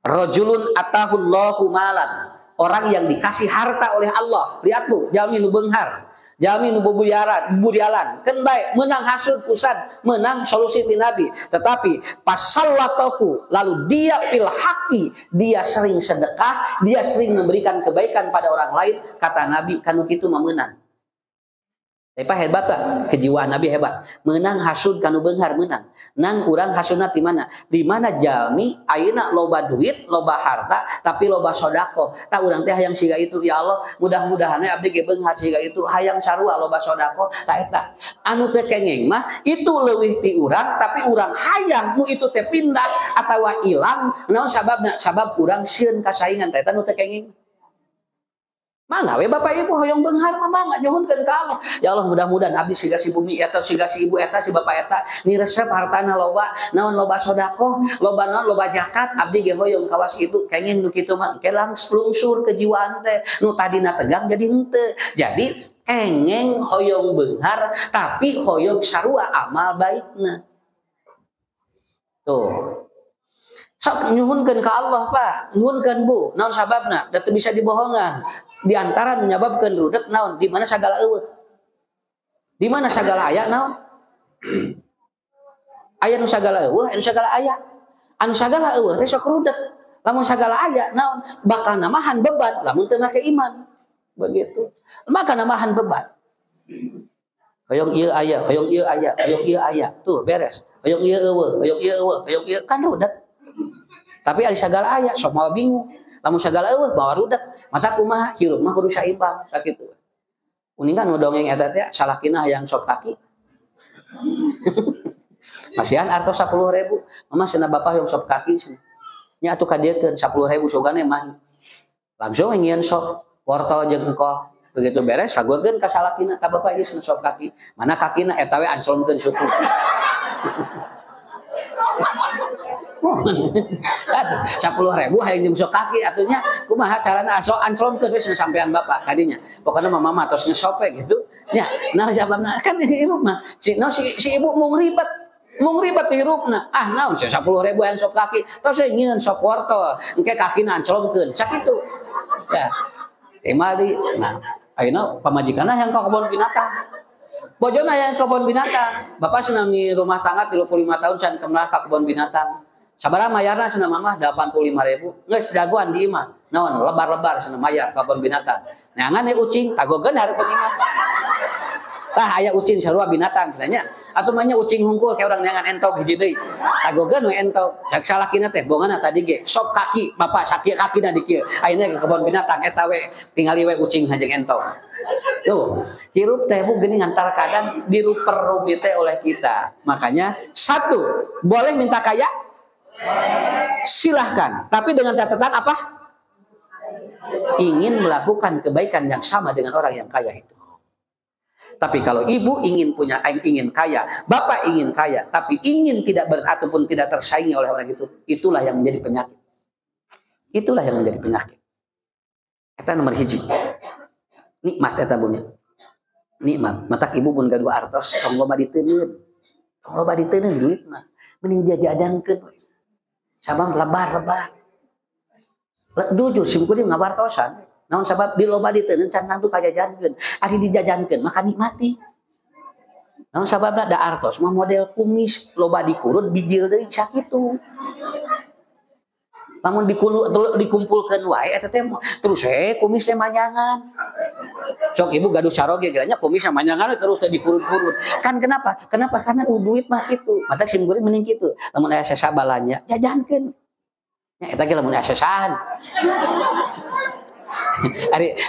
rajulun atahullahu malan. Orang yang dikasih harta oleh Allah. Lihat Bu, jami nu beunghar, jami nu budialan. Kan bae menang hasud pusat, menang solusi ti Nabi. Tetapi pasallatahu, lalu dia fil haqi, dia sering sedekah, dia sering memberikan kebaikan pada orang lain, kata Nabi kanu kitu mah meunang. Tapi hebat lah, kejiwaan Nabi hebat. Menang hasud kanu beunghar menang. Nang urang hasudna di mana? Di mana jami ayeuna loba duit, loba harta, tapi loba sodako. Tak urang teh hayang siga itu ya Allah, mudah-mudahan abdi ge beunghar siga itu hayang sarua loba sodako. Tak eta. Anu teh kengeng mah itu leuwih ti urang, tapi urang hayang nu itu teh pindah atawa ilang. Naon sababna? Sabab urang sieun kasaingan teh eta nu teh kengeng. Mangga we Bapak Ibu hoyong beunghar mah mangga nyuhunkeun ka Allah. Ya Allah mudah-mudahan abdi siga si bumi eta siga si ibu eta si bapak eta ni resep hartana loba naon loba sedekah loba naon loba zakat abdi ge hoyong kawas itu kenging nu kitu mah engke langsung lungsur kejiwaan teh nu tadina tegang jadi henteu. Jadi kenging hoyong beunghar tapi hoyong sarua amal baikna. Tuh. Sok nyuhunkeun ka Allah Pak, nyuhunkeun Bu, naon sababna? Da teu bisa dibohongan. Di antara menyebabkeun rudek naon? Di mana sagala eueuh? Di mana sagala aya naon? Aya nu sagala eueuh, anu sagala aya. Anu sagala eueuh teh sok rudek. Lamun sagala aya naon? Bakal namahan beban lamun teu make iman. Begitu. Maka namahan beban. Hoyong ieu aya, hoyong ieu aya, hoyong ieu aya. Tuh beres. Hoyong ieu eueuh, hoyong ieu eueuh, hoyong ieu kan rudek. Tapi ari sagala aya sok moal bingung. Lamun sagala eueuh bawa rudak, mata kumaha hirup mah kudu saimbang sakitu. Uningan nu dongeng eta teh salakina hayang sok kaki. Masihan artos 10.000. Mama cenah bapak hayang sok kaki. Nya atuh kadiekeun 10.000 sogane mah. Langsung ngieun sok wortel jeung engkol. Begitu beres sagurkeun ka salakina ka bapak ieu cenah sok kaki. Mana kakina eta we ancolomkeun suku. Atuh 10.000 hayang jeung sok kaki atunya kumaha carana sok anclomkeun we sampean bapak kadinya pokona mama tos ngesope gitu nya nah jawabna kan hirup mah si ibu mung ribet hirupna naon 10.000 hayang sok kaki tos ngieun sok wortel engke kakina anclomkeun cak kitu ya temali nah ayeuna pamajikanna hayang ka kebon binatang bojona hayang ka kebon binatang bapak senam di rumah tangga 35 tahun can kemelah ka kebon binatang. Sabaraha mayarna cenah mamah 85.000. Geus jagoan di imah. Naon lebar-lebar cenah mayar ka kebon binatang. Neangan ieu ucing tagogeun hareupeun imah. Tah aya ucing sarua binatang cenah. Atuh mah nya ucing hungkul kayak urang neangan entok hiji deui. Tagogeun we entok. Cak salakina teh bongana tadi ge sok kaki bapak sakit kakina di kieu. Ayeuna ke kebon binatang eta we tingali we ucing hajeng entok. Tuh, hirup teh geuning antara kadang diruper-rumit teh oleh kita. Makanya satu, boleh minta kaya? Silahkan, tapi dengan catatan apa? Ingin melakukan kebaikan yang sama dengan orang yang kaya itu. Tapi kalau ibu ingin kaya, bapak ingin kaya, tapi ingin tidak ataupun tidak tersaingi oleh orang itu, itulah yang menjadi penyakit. Itulah yang menjadi penyakit. Eta nomor hiji. Nikmat eta bunya. Nikmat. Matak ibu pun gaduh artos, tong loba diteuneun. Tong loba diteuneun duit mah. Mending dia jajankeun. Sabab lebar-lebar. Jujur sim kudu ngabartosan. Naon sabab di loba diteuneun can nangtu kajajankeun. Ari dijajankeun maka nikmati. Naon sababna da artos mah model kumis loba dikurut bijil deui sakitu. Lamun dikumpulkeun wae eta teh terus kumis teh manyangan. Sok ibu gaduh saroge geranya kumisnya manyangan terus teh dikurut-kurut. Kan kenapa? Karena duit mah itu. Mata sim kuring mending kitu. Lamun aya sesa balanya jajankeun. Nya eta ge lamun aya sesaan.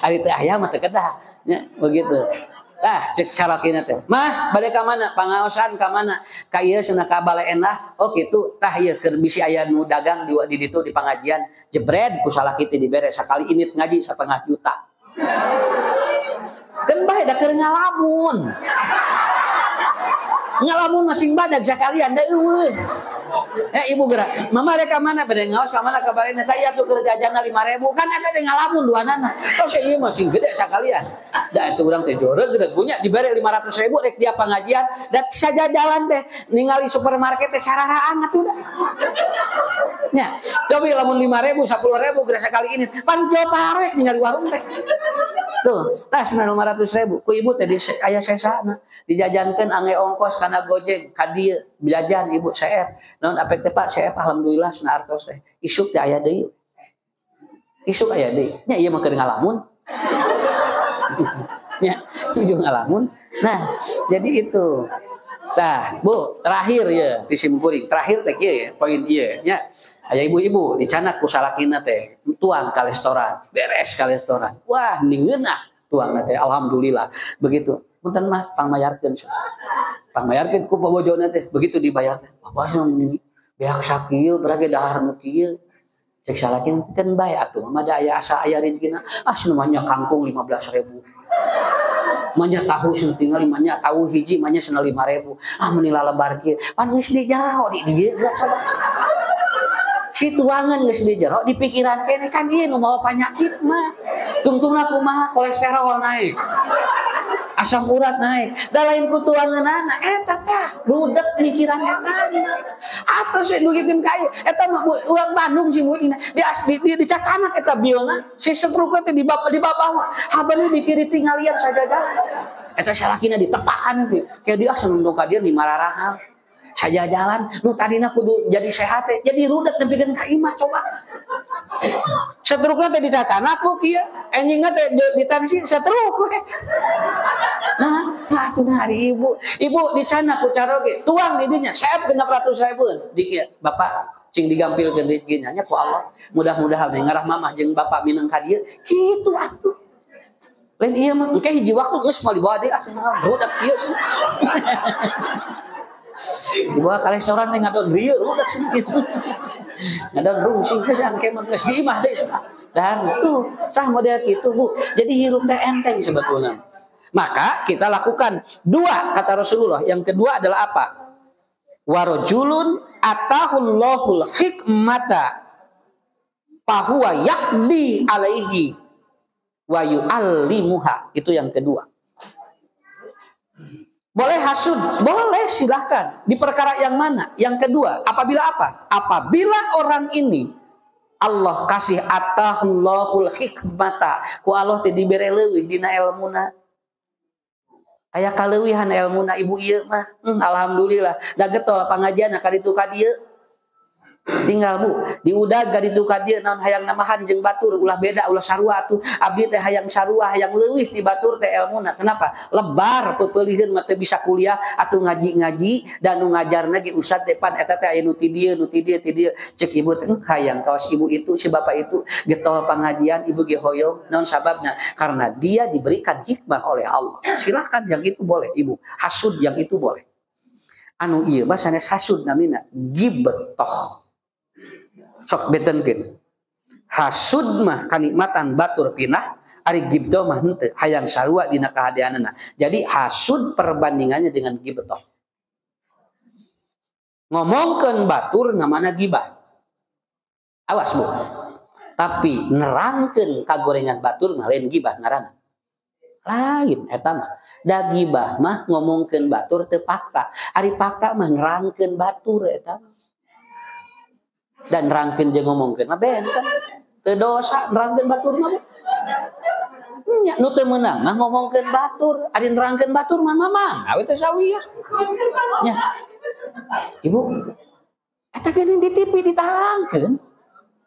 Ari teu aya mah teu kedah. Nya begitu. Tah cek salakina teh. Mah bade ka mana? Pangaosan ka mana? Ka ieu cenah ka balai endah. Oh kitu. Tah ieu keur bisi aya nu dagang di ditu di pangajian. Jebred ku salaki teh dibere sakali init ngaji 1,5 juta. Kan bae da keur ngalamun. Ngalamun macing badag sakalian da eueuh. Ibu gerak. Mama rek ka mana? Bade ngaos ka mana ka balai teh ieu tuh keur jajanna 5.000 kan ada teh ngalamun duanana. Tos ieu mah sing gede sakalian. Da itu urang teh joreg punya dibere 500.000 rek dia pengajian da saja jalan teh ningali supermarket teh sararaan atuh da. Nya, cobi lamun 5.000 10.000 geus sakali ini pan jauh parek ningali warung teh. Tuh, tah 500.000 ku ibu teh aya sesana dijajankeun angge ongkos kana Gojek ka dieu jajan ibu CF. Naon apek teh Pak CF alhamdulillah cenah artos teh. Isuk teh aya deui. Isuk aya deui. Nya ieu mah keur ngalamun. Ya, tujuh ngalamun. Nah, jadi itu. Nah, Bu, terakhir ya di simkuring. Terakhir teh kieu ya, poin ieu nya. Aya ibu-ibu dicanak ku salakina teh, tuang ka restoran, beres ka restoran. Wah, ningeunah tuangna teh alhamdulillah. Begitu. Punten mah pangmayarkeun. Pangmayarkeun ku pabojona teh, begitu dibayar teh. Bapak mah beak sakieu berage dahar nu kieu. Cek salakin kan bae atuh mah da aya asa aya rezekina namanya kangkung 15.000. Manya tahu tinggal manya tahu hiji manya 5.000. Meni lalebar kieu pan geus di jaro di dieu coba. Si tuangan geus di jaro di pikiran kene kan ieu nu mawa panyakit mah. Tungtungna kumaha kolesterol naik. Asam urat naik. Da lain ku tuangeunana eta tah rudet pikiran eta. Atos dugikeun ka ieu eta mah urang Bandung sih muina. Di cacanak eta biolna. Si stroke teh di bawah mah. Habana di kiri tingalian saja jalan. Eta salakina ditepakan teh. Kayak dia asa nunduk ka dieu di mararahan. Saja jalan nu tadina kudu jadi sehat teh jadi rudet nepikeun ka imah coba. Stroke teh di cacanak ku kieu. Enjingna teh ditansi stroke we. Nah, atuh hari ibu dicana ku caroge tuang di dinya saep 600.000 dikit bapak cing digampilkeun rezeki nya ku Allah mudah-mudahan ngarah mamah jeung bapak mineng ka dieu kitu atuh lain ieu mah engke hiji waktu geus moal dibawa deui asal budak ieu dibawa ka restoran teh ngadon rieu budak kitu ngadon rungsing geus engke mah geus di imah deui dahar tuh sah model kitu Bu jadi hirup teh enteng sebetulna. Maka kita lakukan dua kata Rasulullah. Yang kedua adalah apa? Warajulun atahullahul hikmata fahuwa yaqdi alaihi wa yu'allimuha. Itu yang kedua. Boleh hasud, boleh silahkan. Di perkara yang mana? Yang kedua, apabila apa? Apabila orang ini Allah kasih atahullahul hikmata, ku Allah teh dibere leuwih dina ilmuna. Aya kaleuwihan ilmuna ibu ieu mah alhamdulillah da getol pangajianna ka ditu ka dieu tinggal Bu diudag ka ditu ka dieu naon hayang namahan jeung batur ulah beda ulah sarua atuh abdi teh hayang sarua hayang leuwih ti batur teh ilmuna kenapa lebar peupeulieun mah teu bisa kuliah atuh ngaji dan nu ngajarna ge ustad depan eta teh aya nu ti dieu cek ibu teh hayang kaos ibu itu si bapak itu getol pangajian ibu ge hoyong naon sababna karena dia diberikan hikmah oleh Allah silahkan yang itu boleh ibu hasud yang itu boleh anu ieu mah sanes hasud namina ghibtoh sok betenkeun hasud mah kanikmatan batur pinah ari ghibtoh mah henteu hayang sarua dina kahadianana jadi hasud perbandingannya dengan ghibtoh ngomongkeun batur ngamana ghibah awas Bu tapi nerangkeun kagorengan batur mah lain ghibah ngaranna lain eta mah da ghibah mah ngomongkeun batur teu fakta ari fakta mah nerangkeun batur eta dan nerangkeun jeung ngomongkeun mah benten teu dosa nerangkeun batur mah nya nu teu meunang mah ngomongkeun batur ari nerangkeun batur mah mamang awe teh sawiah nya ibu eta geuning di TV ditarangkeun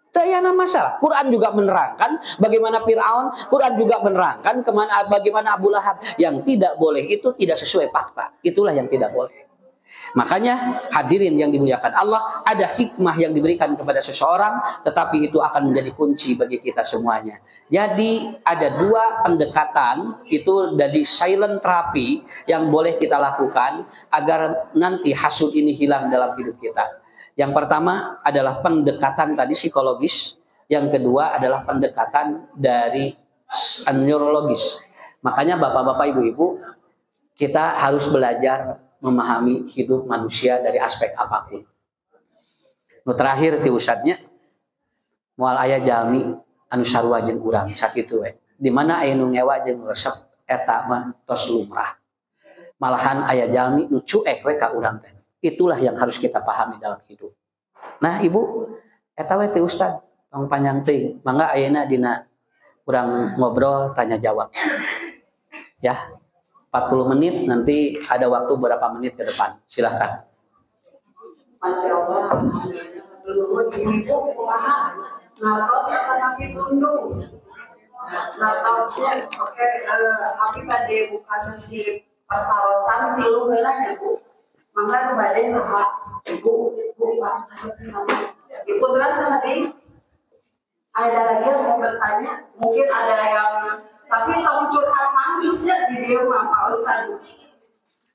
teu aya masalah. Quran juga menerangkan bagaimana Firaun, Quran juga menerangkan bagaimana Abu Lahab. Yang tidak boleh itu tidak sesuai fakta. Itulah yang tidak boleh. Makanya hadirin yang dimuliakan Allah, ada hikmah yang diberikan kepada seseorang, tetapi itu akan menjadi kunci bagi kita semuanya. Jadi ada dua pendekatan, itu dari silent therapy yang boleh kita lakukan agar nanti hasud ini hilang dalam hidup kita. Yang pertama adalah pendekatan tadi psikologis, yang kedua adalah pendekatan dari neurologis. Makanya bapak-bapak, ibu-ibu, kita harus belajar memahami hidup manusia dari aspek apapun. Nu terakhir ti ustadnya moal aya jalmi anu sarua jeung urang sakitu we. Di mana aya nu ngewa jeung resep eta mah tos lumrah. Malahan aya jalmi nu cuek we ka urang teh. Itulah yang harus kita pahami dalam hidup. Nah, Ibu, eta we ti ustad tong panjang teuing. Mangga ayeuna dina urang ngobrol tanya jawab. Ya. 40 menit, nanti ada waktu berapa menit ke depan. Silahkan. Masya Allah, dulu ibu kumaha ngatos akan abi tundung. Ngatosnya, oke, abi bade buka sesi pertarosan tilu heula ya Bu. Mangga bade saha ibu Pak. Ibu terasa tadi ada lagi yang mau bertanya, mungkin ada yang tapi tong curhat mangisnya di dia mah Pak Ustaz.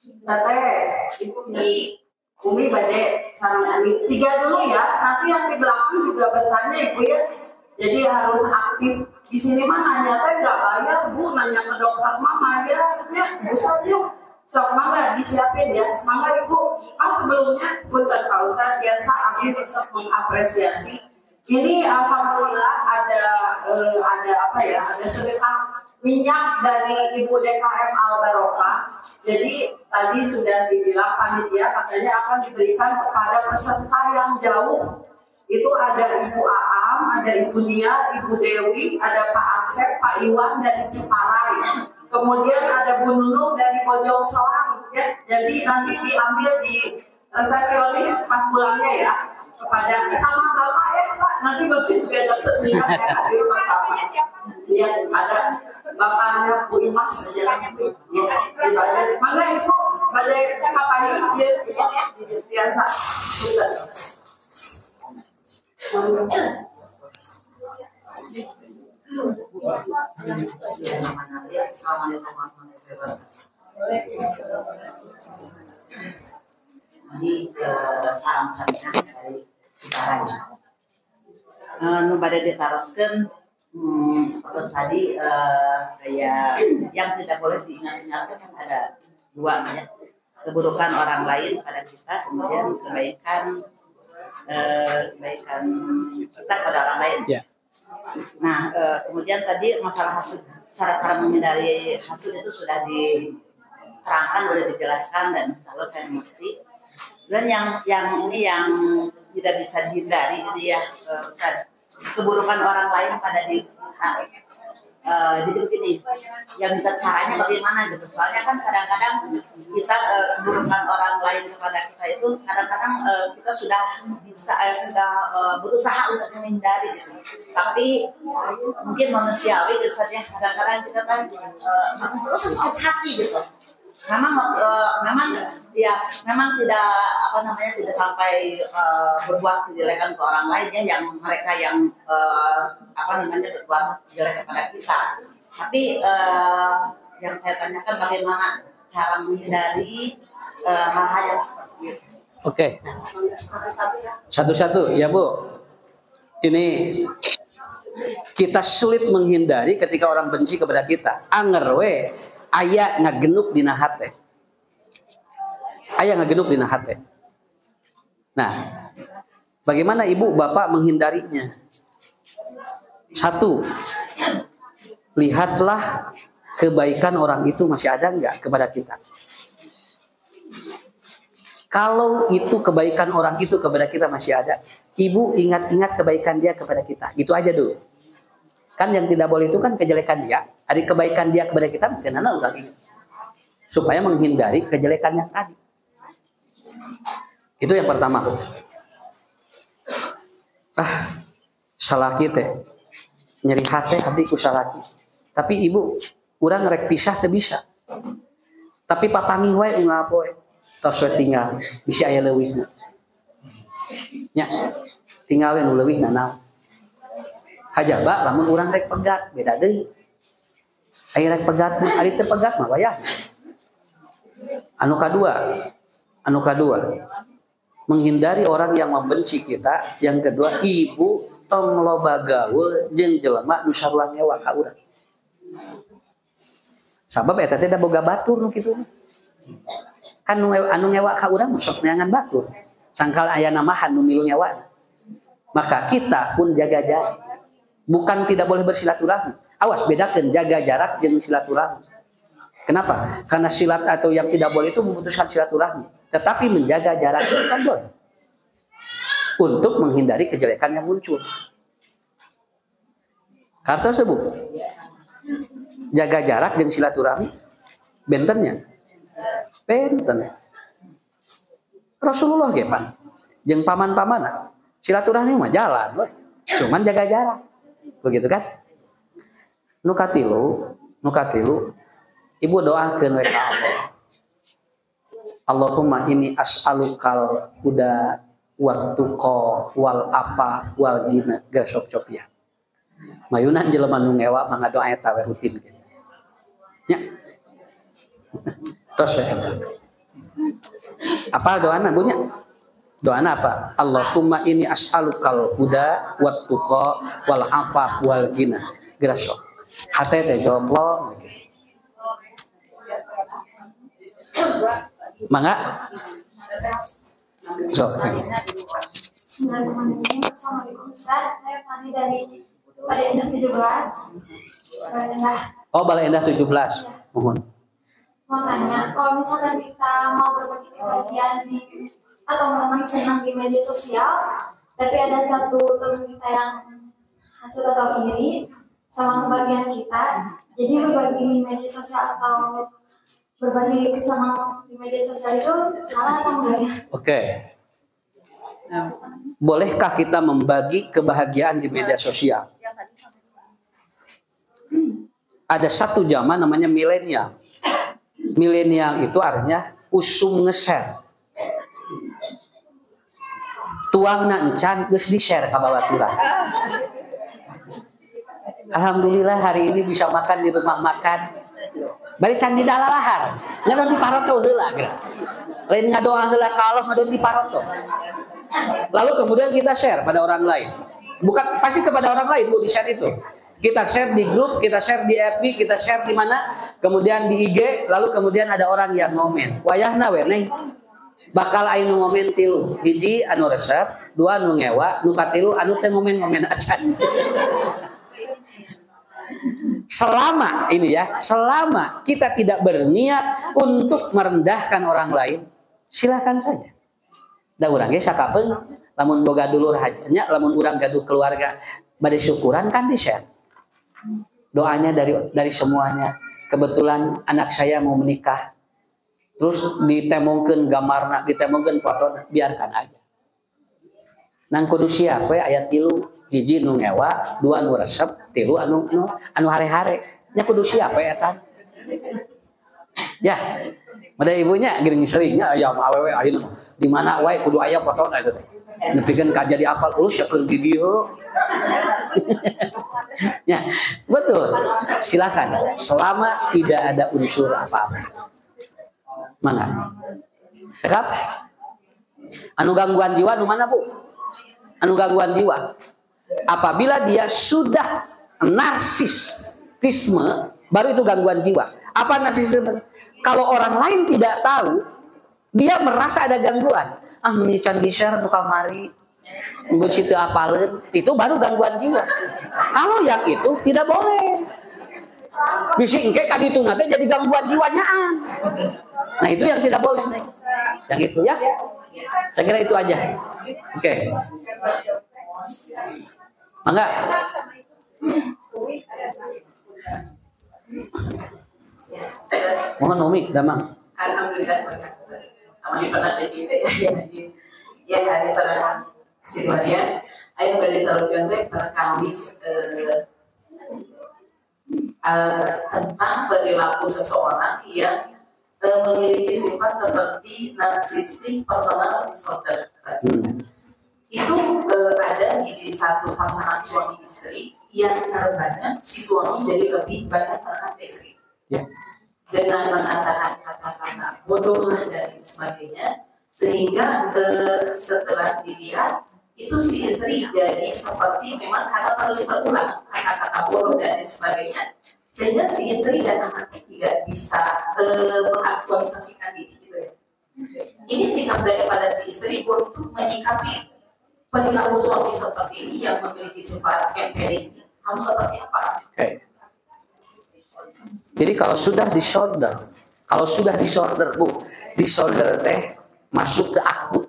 Teteh, ibu nih Umi bade sarang Umi 3 dulu ya, nanti yang di belakang juga bertanya Ibu ya. Jadi harus aktif. Di sini mah nanya teh nggak bayar Bu, nanya ke dokter mama ya Ustaz yuk. Sok mangga disiapin ya, mangga Ibu. Sebelumnya punten Pak Ustaz, biasa Abi resep mengapresiasi. Ini alhamdulillah ada apa ya? Ada sedekah minyak dari Ibu DKM Al Barokah. Jadi tadi sudah dibilang panitia katanya akan diberikan kepada peserta yang jauh. Itu ada Ibu Aam, ada Ibu Nia, Ibu Dewi, ada Pak Asep, Pak Iwan dari Ciparai. Kemudian ada Bu Nunung dari Bojong Soang ya. Jadi nanti diambil di resepsionis pas pulangnya ya. Kepada sama Bapak ya Pak, nanti Bapak juga dapat minyak ya di rumah Bapak. Iya, ada Bapaknya Bu Imas aja. Ya, gitu aja. Mangga Ibu, badai kapain dia biasa. Ini Alam Samina dari Ciparai. Nu bade ditaroskeun terus tadi kayak yang tidak boleh diingat-ingat kan ada 2 ya. Keburukan orang lain pada kita, kemudian kebaikan kita pada orang lain. Yeah. Nah, kemudian tadi masalah hasud, cara-cara menghindari hasud itu sudah diterangkan, sudah dijelaskan dan kalau saya mengerti. Dan yang ini yang tidak bisa dihindari ini ya, keburukan orang lain pada diri kita. Jadi begini, yang minta caranya bagaimana gitu. Soalnya kan kadang-kadang kita keburukan orang lain kepada kita itu kadang-kadang kita sudah bisa berusaha untuk menghindari gitu. Tapi mungkin manusiawi biasanya kadang-kadang kita kan terus sakit hati gitu. Memang tidak tidak sampai berbuat kejelekan ke orang lain ya, yang mereka yang berbuat jelek kepada kita. Tapi yang saya tanyakan bagaimana cara menghindari hal-hal yang seperti itu. Oke. Satu-satu ya Bu. Ini kita sulit menghindari ketika orang benci kepada kita. Anger we aya ngagenuk dina hate. Aya ngagenuk dina hate. Nah, bagaimana Ibu Bapak menghindarinya? 1, lihatlah kebaikan orang itu masih ada enggak kepada kita. Kalau itu kebaikan orang itu kepada kita masih ada, Ibu ingat-ingat kebaikan dia kepada kita. Itu aja dulu. Kan yang tidak boleh itu kan kejelekan dia. Ada kebaikan dia kepada kita, bagaimana lagi? Supaya menghindari kejelekan yang tadi. Itu yang pertama. Salah kita. Nyeri hati abdi ku salaki. Tapi Ibu, urang rek pisah teu bisa. Tapi papangi wae unggal poe. Tos we tinggal bisa aya leuwihna. Nya, tinggal we nu leuwihna naon. Kajaba lamun urang rek pegat beda deui. Aya rek pegat mah ari teu pegat mah wayah. Anu kadua menghindari orang yang membenci kita. Yang kedua, Ibu tong loba gaul jeung jelema nu sarua ngewa ka urang. Sabab eta teh da boga batur nu kitu. Kan anu ngewa ka urang sok neangan batur. Sangkal aya namahan nu milu nyewa. Maka kita pun jaga jarak. Bukan tidak boleh bersilaturahmi. Awas, bedakan jaga jarak dengan silaturahmi. Kenapa? Karena silat atau yang tidak boleh itu memutuskan silaturahmi. Tetapi menjaga jarak itu kan boleh. Untuk menghindari kejelekan yang muncul. Karena tersebut. Jaga jarak dengan silaturahmi. Bentennya. Benten. Rasulullah gepan. Jeung paman-pamana. Silaturahmi mah jalan. Cuman jaga jarak. Begitu kan? Nukatilu, Ibu doakeun we ka Allah. Allahumma inni as'alukal huda wat tuqa wal apa wal ghina gasop ya. Mayunan jelema nu ngewa mangga doa eta we rutin. Nya. Tos we eta. Apa doana bunya? Doana apa? Allahumma inni as'alukal huda wat tuqa wal afaf wal ghina. Graso. Hate teh jomplo. Mangga. So. Bismillahirrahmanirrahim. Assalamualaikum Ustaz. Saya Fani dari Balai Endah 17. Balai Endah. Oh, Balai Endah 17. Mohon. Mau tanya, kalau misalkan kita mau berbagi kebahagiaan atau memang senang di media sosial, tapi ada satu teman kita yang hasut atau iri sama kebahagiaan kita, jadi berbagi di media sosial atau berbagi sama di media sosial itu salah atau enggak ya? Oke. Bolehkah kita membagi kebahagiaan di media sosial? Ada satu zaman namanya milenial. Milenial itu artinya usum nge-share. Tuangna encan geus di-share ka babaturan. Alhamdulillah hari ini bisa makan di rumah makan. Bari can di dalalahar. Ngadon di paroto heula geura. Lain ngadoa heula ka Allah ngadon di paroto. Lalu kemudian kita share pada orang lain. Bukan pasti kepada orang lain Bu di share itu. Kita share di grup, kita share di FB, kita share di mana? Kemudian di IG, lalu kemudian ada orang yang ngomen. Wayahna we neng. Bakal anu ngomen tilu. Hiji anu resep, dua anu ngewa, nu katilu anu teh ngomen-ngomen acan. Selama ini ya, selama kita tidak berniat untuk merendahkan orang lain, silakan saja. Da urang ge sakapeung lamun boga dulur hanya lamun urang gaduh keluarga bade syukuran kan di-share. Doanya dari semuanya. Kebetulan anak saya mau menikah. Terus ditemongkeun gamarna, ditemongkeun fotona, biarkan aja. Nang kudu siap we aya 3, hiji nu ngewa, 2 anu resep, 3 anu hare-hare. Nya kudu siap we eta. Ya. Mada ibunya geuning seringnya aya awewe ayeuna di mana wae kudu aya fotona eta teh. Nepikeun ka jadi apal ulus ya keur di dieu. Ya, betul. Silakan selama tidak ada unsur apa-apa. Mangga. Cekap. Anu gangguan jiwa nu mana, Bu? Anu gangguan jiwa. Apabila dia sudah narsisisme, baru itu gangguan jiwa. Apa narsisisme? Kalau orang lain tidak tahu, dia merasa ada gangguan. Ah, menican di-share nu kamari. Begitu apalin, itu baru gangguan jiwa. Kalau yang itu tidak boleh. Bisi engke kaditu nanti jadi gangguan jiwanya. Nah itu yang tidak boleh. Yang itu ya. Saya kira itu aja. Oke. Mangga. Mohon Umi, damang. Alhamdulillah kami pernah di sini ya hari sekarang situasinya ayo balik terus yang pada Kamis tentang perilaku seseorang yang memiliki sifat seperti narcissistic personal disorder. Itu ada di satu pasangan suami istri yang terbanyak si suami jadi lebih banyak terhadap istri. Yeah. Dengan mengatakan kata-kata bodoh dan sebagainya, sehingga setelah dilihat itu si istri jadi seperti memang kata terus berulang kata-kata bodoh dan sebagainya, sehingga si istri dan anaknya tidak bisa mengaktualisasikan diri gitu ya. Ini sikap daripada si istri untuk menyikapi perilaku suami seperti ini yang memiliki sifat empirik harus seperti apa? Okay. Jadi kalau sudah disorder, Bu, disorder teh masuk ke akut.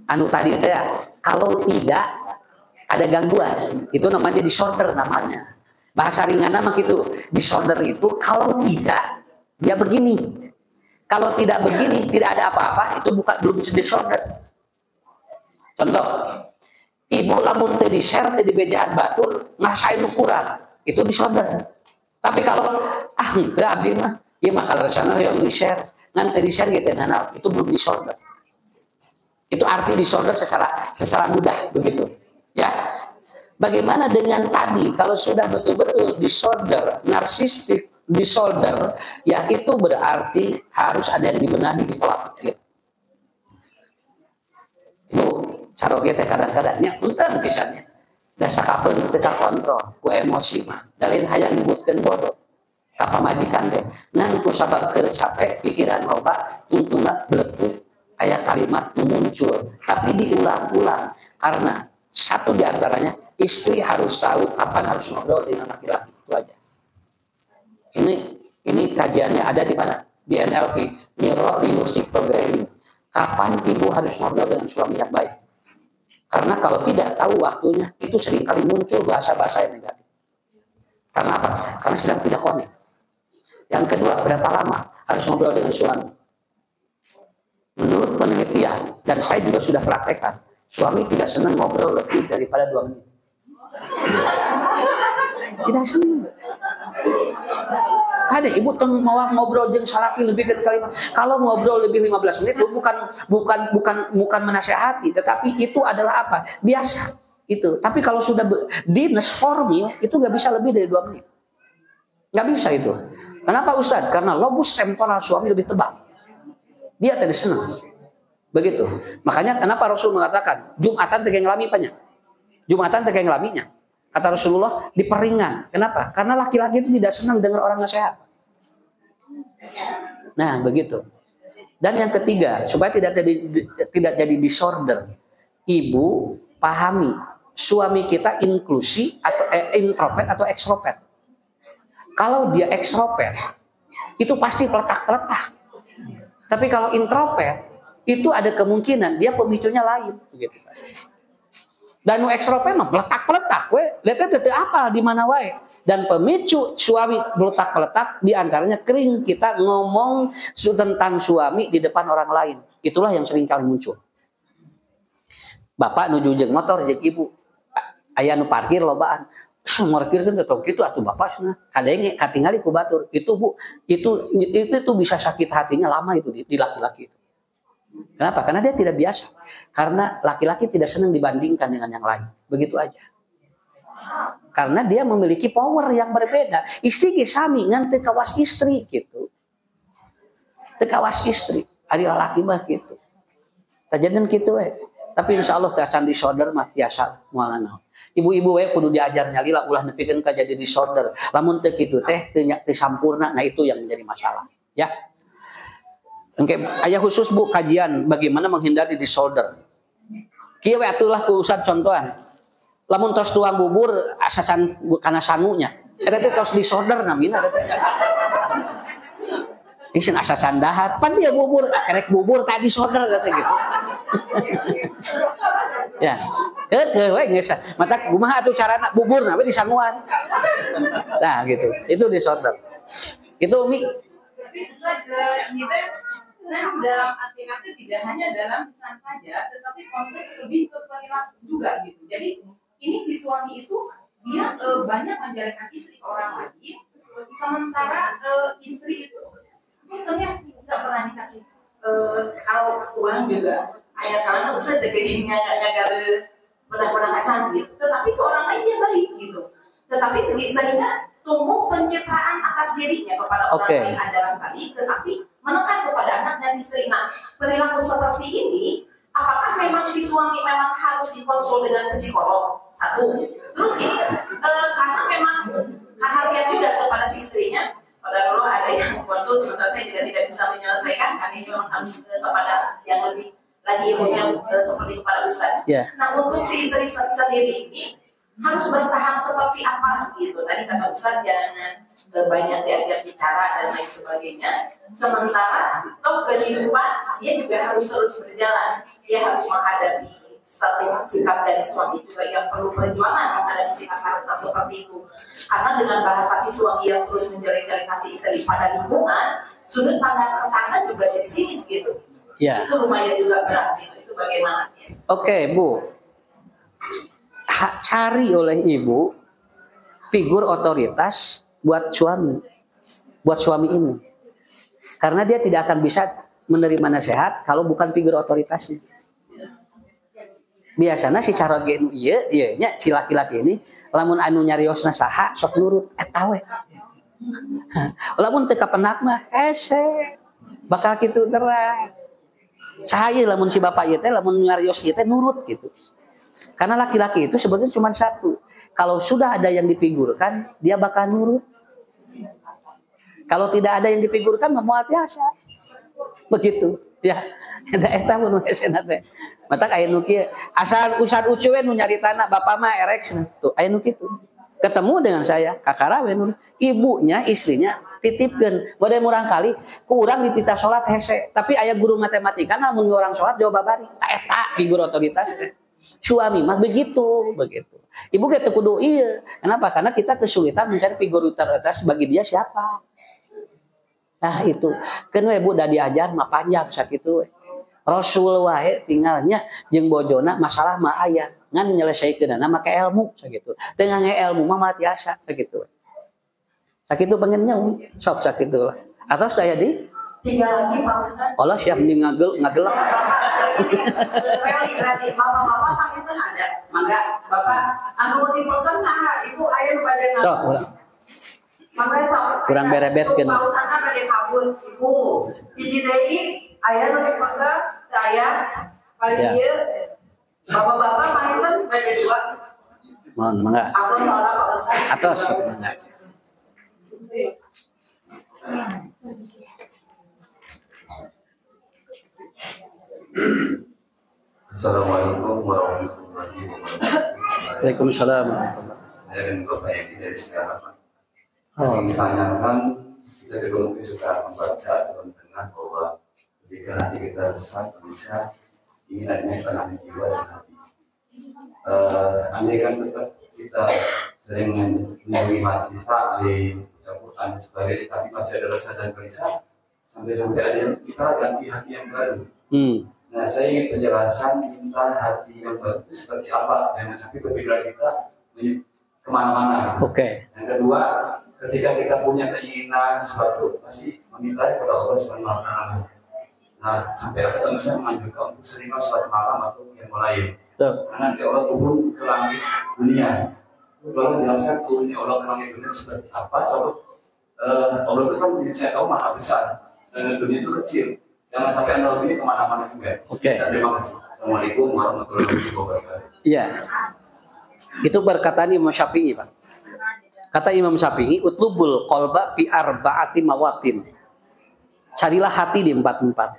Anu tadi teh, kalau tidak ada gangguan, itu namanya disorder namanya. Bahasa ringan nama gitu, disorder itu kalau tidak dia begini, kalau tidak begini tidak ada apa-apa, itu belum disorder. Contoh, ibu lamun teh di-share teh di bejaan batur ngasain ukuran, itu disorder. Tapi kalau abdi mah, ya mah kalau sana yang di-share, nanti di-share gitu, nah, itu belum disorder. Itu arti disorder secara mudah begitu. Ya. Bagaimana dengan tadi kalau sudah betul-betul disorder, narsistik disorder, ya itu berarti harus ada yang dibenahi di pola pikir. Ibu, cara kita kadang-kadangnya punten pisannya. Dasa kapan kita kontrol, ku emosi mah. Dalin hayang nyebutkeun bodoh. Ka pamajikan teh, ngan ku sabab keur capek pikiran loba, tuntuna beletuk aya kalimat muncul, tapi diulang-ulang karena satu di antaranya istri harus tahu kapan harus ngobrol dengan laki-laki, itu aja. Ini kajiannya ada di mana? Di NLP, Neuro Linguistic Programming. Kapan ibu harus ngobrol dengan suami yang baik? Karena kalau tidak tahu waktunya, itu seringkali muncul bahasa-bahasa yang negatif. Karena apa? Karena sedang tidak connect. Yang kedua, berapa lama harus ngobrol dengan suami? Menurut penelitian, dan saya juga sudah praktekkan, suami tidak senang ngobrol lebih daripada 2 menit. Tidak senang. Ada ibu mau ngobrol jeung salaki lebih dari kalimat. Kalau ngobrol lebih 15 menit itu bukan menasehati, tetapi itu adalah apa? Biasa itu. Tapi kalau sudah dinas formil itu nggak bisa lebih dari 2 menit. Nggak bisa itu. Kenapa Ustaz? Karena lobus temporal suami lebih tebal. Dia tidak senang. Begitu. Makanya kenapa Rasul mengatakan Jumatan teu ngelami banyak. Jumatan teu ngelaminya. Kata Rasulullah diperingan. Kenapa? Karena laki-laki itu tidak senang dengar orang nasihat. Nah, begitu. Dan yang ketiga, supaya tidak jadi disorder. Ibu pahami suami kita inklusi atau introvert atau ekstrovert. Kalau dia ekstrovert, itu pasti peletak-peletak. Tapi kalau introvert, itu ada kemungkinan dia pemicunya lain. Begitu. Dan ekstrovert mah peletak-peletak, lihatnya detik apa di mana wae. Dan pemicu suami peletak-peletak diantaranya kering kita ngomong tentang suami di depan orang lain. Itulah yang sering kali muncul. Bapak nuju jeung motor jeung ibu, aya nu parkir lobaan. Parkir kan tetep kitu atuh bapak cenah. Kadenge katingali ku batur. Itu Bu, itu bisa sakit hatinya lama itu di laki-laki itu. Kenapa? Karena dia tidak biasa. Karena laki-laki tidak senang dibandingkan dengan yang lain. Begitu aja. Karena dia memiliki power yang berbeda. Istri sami ngan teu kawas istri gitu. Teu kawas istri. Ari lalaki mah gitu. Tajadun kitu we. Tapi insyaallah teh acan disorder mah biasa moal naon. Ibu-ibu we kudu diajar nyalila ulah nepikeun ka jadi disorder. Lamun teu kitu teh teu sampurna, nah itu yang menjadi masalah. Ya. Oke, aya khusus Bu kajian bagaimana menghindari disorder. Kieu we atulah ku Ustaz contohan. Lamun tos tuang bubur asasan kana sangunya. Eta teh tos disorder namina eta teh. Isin asasan dahar, pan dia bubur, kerek bubur tadi disorder eta gitu. Ya. We geus mata kumaha atuh carana buburna we di sanguan. Nah gitu. Itu disorder. Itu Mi. Dalam arti-arti tidak hanya dalam pesan saja, tetapi konteks lebih ke perilaku juga gitu. Jadi ini si suami itu dia banyak menjalankan istri ke orang lain, sementara istri itu ternyata nggak pernah dikasih kalau uang juga ayah kalian usah degengnya nggak pernah acan gitu. Tetapi ke orang lain dia baik gitu. Tetapi sehingga tumbuh pencitraan atas dirinya kepada orang lain adalah baik, tetapi menekan kepada anak dan istri. Nah, perilaku seperti ini, apakah memang si suami memang harus dikonsul dengan psikolog? Satu. Terus ini, karena memang khasiat juga kepada si istrinya. Pada dulu ada yang konsul, sementara saya juga tidak bisa menyelesaikan, karena ini memang harus kepada yang lebih lagi ilmunya seperti kepada Ustaz. Yeah. Nah, untuk si istri sendiri ini, harus bertahan seperti apa gitu. Tadi kata Ustaz jangan banyak diajak bicara dan lain sebagainya. Sementara toh kehidupan dia juga harus terus berjalan. Dia harus menghadapi satu sikap dari suami juga yang perlu perjuangan menghadapi sikap karakter seperti itu. Karena dengan bahasa si suami yang terus menjelek-jelek kasih istri pada lingkungan, sudut pandang tetangga juga jadi sinis gitu. Yeah. Itu lumayan juga berat gitu. Itu bagaimana? Oke, Bu. Cari oleh ibu figur otoritas buat suami ini, karena dia tidak akan bisa menerima nasihat kalau bukan figur otoritasnya. Biasanya si carogen iya nya si laki-laki ini lamun anu nyariosna saha sok nurut eta we. Lamun teu kapenak mah hese bakal kitu teras. Cahaya lamun si bapak ieu teh lamun ngarios ieu teh nurut gitu. Karena laki-laki itu sebetulnya cuma satu. Kalau sudah ada yang difigurkan, dia bakal nurut. Kalau tidak ada yang difigurkan, moal tiasa. Begitu. Ya, eta mun esena teh. Matak aya nu kieu, asal usad ucu we nu nyaritana bapak mah erek tuh, aya nu kitu. Ketemu dengan saya, kakara we nu ibunya, istrinya titipkeun. Bade murang kali ku urang dititah salat hese, tapi aya guru matematika namun orang salat jawab babari. Eta figur otoritas teh. Suami mah begitu. Ibu ge teu kudu ieu. Kenapa? Karena kita kesulitan mencari figur otoritas bagi dia siapa. Nah itu, kan we Bu da diajar mah panjang sakitu we. Rasul wae tinggalnya jeung bojona masalah mah aya, ngan nyelesaikeunana make ilmu sakitu. Teu ngangge ilmu mah mah tiasa sakitu we. Sakitu pengennya sok sakitu lah. Atau saya di 3 lagi Pak Ustaz. Allah siap di ngagelak. Rally, bapak-bapak panggilkan ada. Mangga, Bapak, anu dipotong saha, Ibu aya nu bade Sok, ngatos. ulang. Mangga sok. Kurang berebetkeun. Pak Ustaz kan bade kabut, Ibu. Hiji deui aya nu dipotong, saya paling Ya. ieu bapak-bapak panggilkan bade 2. Mohon mangga. Atau seorang Pak Ustaz. Atos mangga. Assalamualaikum warahmatullahi wabarakatuh. Waalaikumsalam warahmatullahi. Saya dan Bapak Edi dari Sekarang. Oh. Yang ditanyakan, kita juga mungkin suka membaca dalam tengah bahwa ketika hati kita besar, bisa ingin adanya ketenangan jiwa dan hati. Andai kan tetap kita sering mengunjungi majelis taklim, baca Quran dan sebagainya, tapi masih ada rasa dan gelisah, sampai-sampai ada yang kita ganti hati yang baru. Nah, saya ingin penjelasan minta hati yang baru itu seperti apa, jangan sampai berpikiran kita kemana-mana. Oke. Yang kedua, ketika kita punya keinginan sesuatu, pasti meminta kepada Allah Subhanahu Wa Taala. Nah, sampai akhirnya saya menganjurkan untuk sering sholat malam atau yang lain. Karena nanti Allah turun ke langit dunia. Tolong jelaskan turunnya Allah ke langit dunia seperti apa, sobat. Allah itu kan saya tahu maha besar, dan dunia itu kecil. Jangan sampai anda ini kemana-mana juga. Oke. Terima kasih. Assalamualaikum warahmatullahi wabarakatuh. Iya. Itu perkataan Imam Syafi'i, Pak. Kata Imam Syafi'i, utlubul qalba fi arba'ati mawatin. Carilah hati di 4 tempat.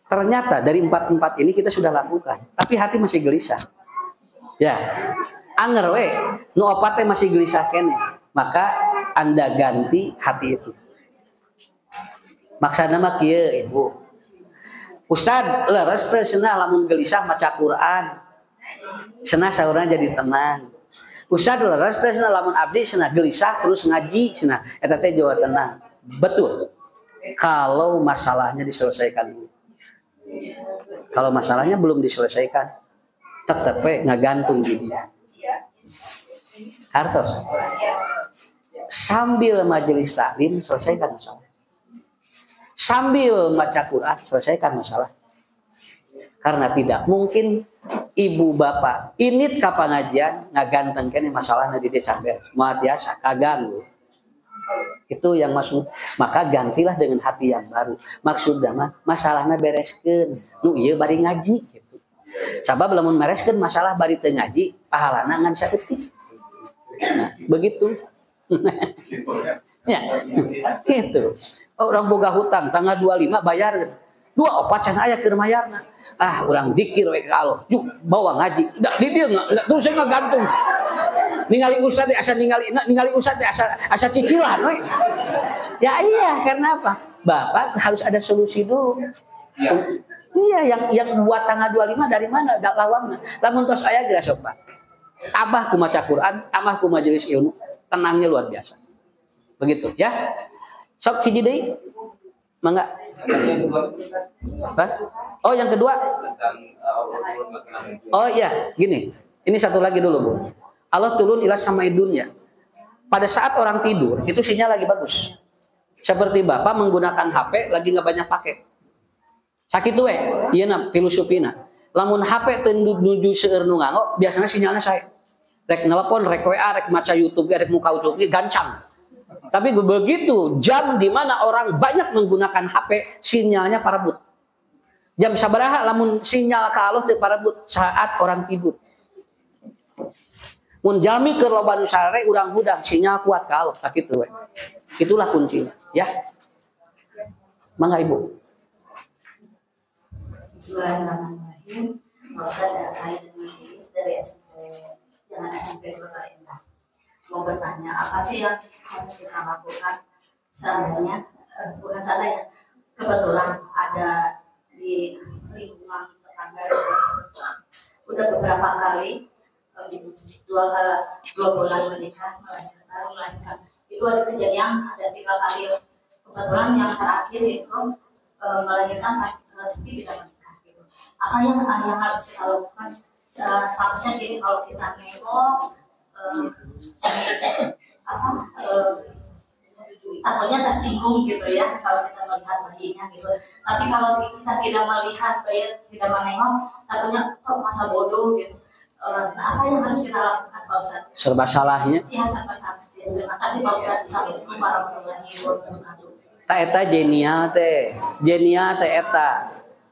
Ternyata dari 4 tempat ini kita sudah lakukan, tapi hati masih gelisah. Ya. Anger we, nu opat teh masih gelisah kene. Maka Anda ganti hati itu. Maksudna mah kieu Ibu. Ustad, leres teh cenah lamun gelisah maca Quran. Cenah saurna jadi tenang. Ustad leres teh cenah lamun abdi cenah gelisah terus ngaji cenah. Eta teh jawa tenang. Betul. Kalau masalahnya diselesaikan dulu. Kalau masalahnya belum diselesaikan, tetep we ngagantung di dia. Hartos. Sambil majelis taklim selesaikan masalah. Sambil baca Quran selesaikan masalah. Karena tidak mungkin ibu bapak init ka pangajian ngagantengkeun masalahna di dia camber. Moal tiasa kaganggu. Itu yang maksud. Maka gantilah dengan hati yang baru. Maksudna mah masalahna bereskeun. Nu ieu bari ngaji gitu. Sabab lamun bereskeun masalah bari teu ngaji, pahalana ngan saeutik. Nah, begitu. Ya. Gitu. Orang boga hutang tanggal 25 bayar 24 can aya keur mayarna. Urang dikir we ka Allah. Juk bawa ngaji. Da di dieu enggak terus saya ngagantung. Ningali ustaz teh asa ningali ustaz teh asa cicilan we. Ya iya, karena apa? Bapak harus ada solusi dulu. Iya, yang buat tanggal 25 dari mana? Da lawangna. Lamun tos aya geus sok, Pak. Tambah ku maca Quran, tambah ku majelis ilmu, tenangnya luar biasa. Begitu ya. Sok hiji deui. Mangga. Oh, yang kedua. Oh iya, gini. Ini satu lagi dulu, Bu. Allah turun ila samai dunya. Pada saat orang tidur, itu sinyal lagi bagus. Seperti Bapak menggunakan HP lagi nggak banyak pakai. Sakitu we, ieu na filosofina. Lamun HP teu nuju seueur nu nganggo, biasanya sinyalnya saya. Rek nelpon, rek WA, rek maca YouTube, rek muka YouTube gancang. Tapi begitu jam di mana orang banyak menggunakan HP, sinyalnya parebut. Jam sabaraha lamun sinyal ka Allah teu parebut saat orang tidur. Mun jami keur loba nu sarare urang hudang sinyal kuat ka Allah sakitu we. Itulah kuncinya, ya. Mangga Ibu. Bismillahirrahmanirrahim. Saya dengan dari SMP Kota Indah. Mau bertanya, apa sih yang harus kita lakukan seandainya, bukan seandainya, kebetulan ada di lingkungan tetangga udah beberapa kali, dua bulan menikah, melahirkan. Itu ada kejadian, ada 3 kali. Kebetulan yang terakhir itu melahirkan tapi tidak menikah. Gitu. Apa yang harus kita lakukan? Seharusnya jadi kalau kita nengok, takutnya tersinggung gitu ya kalau kita melihat bayinya gitu. Tapi kalau kita tidak melihat bayi, tidak menengok, takutnya kok masa bodoh gitu. Nah, apa yang harus kita lakukan Pak Ustadz? Serba salahnya. Iya, serba salah. Terima kasih Pak Ustadz. Assalamualaikum warahmatullahi wabarakatuh. Ta eta genial teh eta.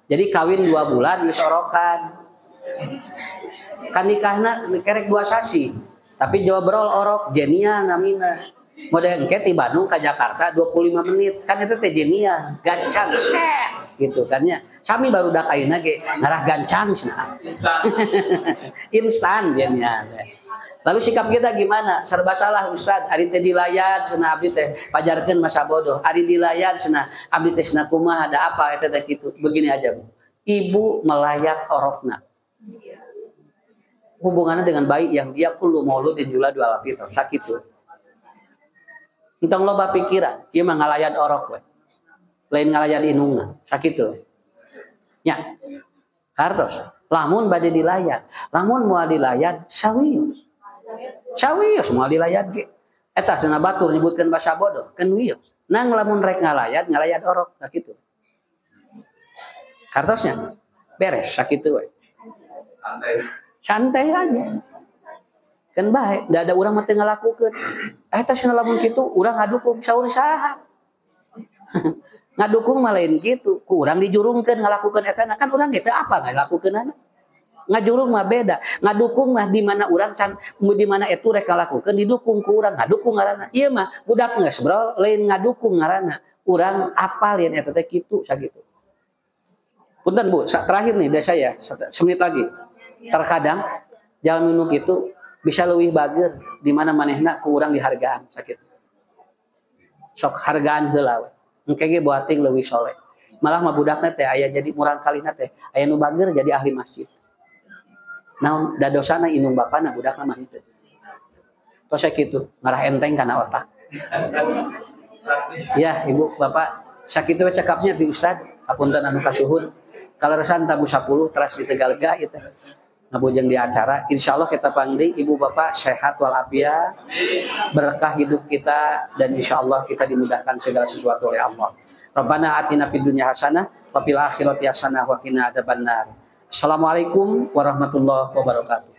Jadi kawin 2 bulan geus orokan. Kan nikahna kerek 2 sasi. Tapi Jawa Brol orok genial namina. Model engke ti Bandung ka Jakarta 25 menit. Kan itu teh genial, gancang set gitu kan nya. Sami baru dak ayeuna ge ngarah gancang cenah. Instan genial. Lalu sikap kita gimana? Serba salah Ustaz. Ari teh dilayat cenah abdi teh pajarkeun masa bodoh. Ari dilayat cenah abdi teh cenah kumaha ada apa eta teh kitu. Begini aja, Bu. Ibu melayat orokna. Hubungannya dengan bayi yang dia kullu mauludin yuladu ala fitrah sakitu. Entong loba pikiran, ieu mah ngalayat orok we. Lain ngalayat inungna, sakitu. Nya. Hartos. Lamun bade dilayat, lamun moal dilayat sawius. Sawius moal dilayat ge. Eta cenah batur nyebutkeun basa bodoh, keun wius. Nang lamun rek ngalayat orok sakitu. Hartosnya beres sakitu we. Santai aja. Kan bae, da ada urang mah teu ngalakukeun. Eta cenah lamun kitu urang ngadukung saur saha. Ngadukung mah lain kitu, ku urang dijurungkeun ngalakukeun eta kan urang ge teu apa ngalakukeunana. Ngajurung mah beda, ngadukung mah di mana urang can di mana etu rek ngalakukeun didukung ku urang, ngadukung ngaranna. Ieu mah budak geus bro, lain ngadukung ngaranna. Urang apal yen eta teh kitu sakitu. Punten Bu, terakhir nih dari saya, 1 menit lagi. Terkadang jalan minum itu bisa leuwih bager di mana manehna ku urang dihargaan sakit. Sok hargaan heula we. Engke ge buat ting leuwih soleh. Malah mah budakna teh aya jadi murang kalina teh aya nu bager jadi ahli masjid. Naon dadosana inung bapana budakna mah henteu. Tos sakitu, marah enteng kana otak. Ya, Ibu, Bapak, sakitu we cekapnya ti Ustad, hapunten anu kasuhun. Kaleresan tabu 10 teras di Tegalga itu. Ngabujeng di acara, insyaallah kita panggil Ibu Bapak sehat walafiat, berkah hidup kita dan insyaallah kita dimudahkan segala sesuatu oleh Allah. Rabbana atina fid dunya hasanah wa fil akhirati hasanah wa qina adzabannar. Assalamualaikum warahmatullahi wabarakatuh.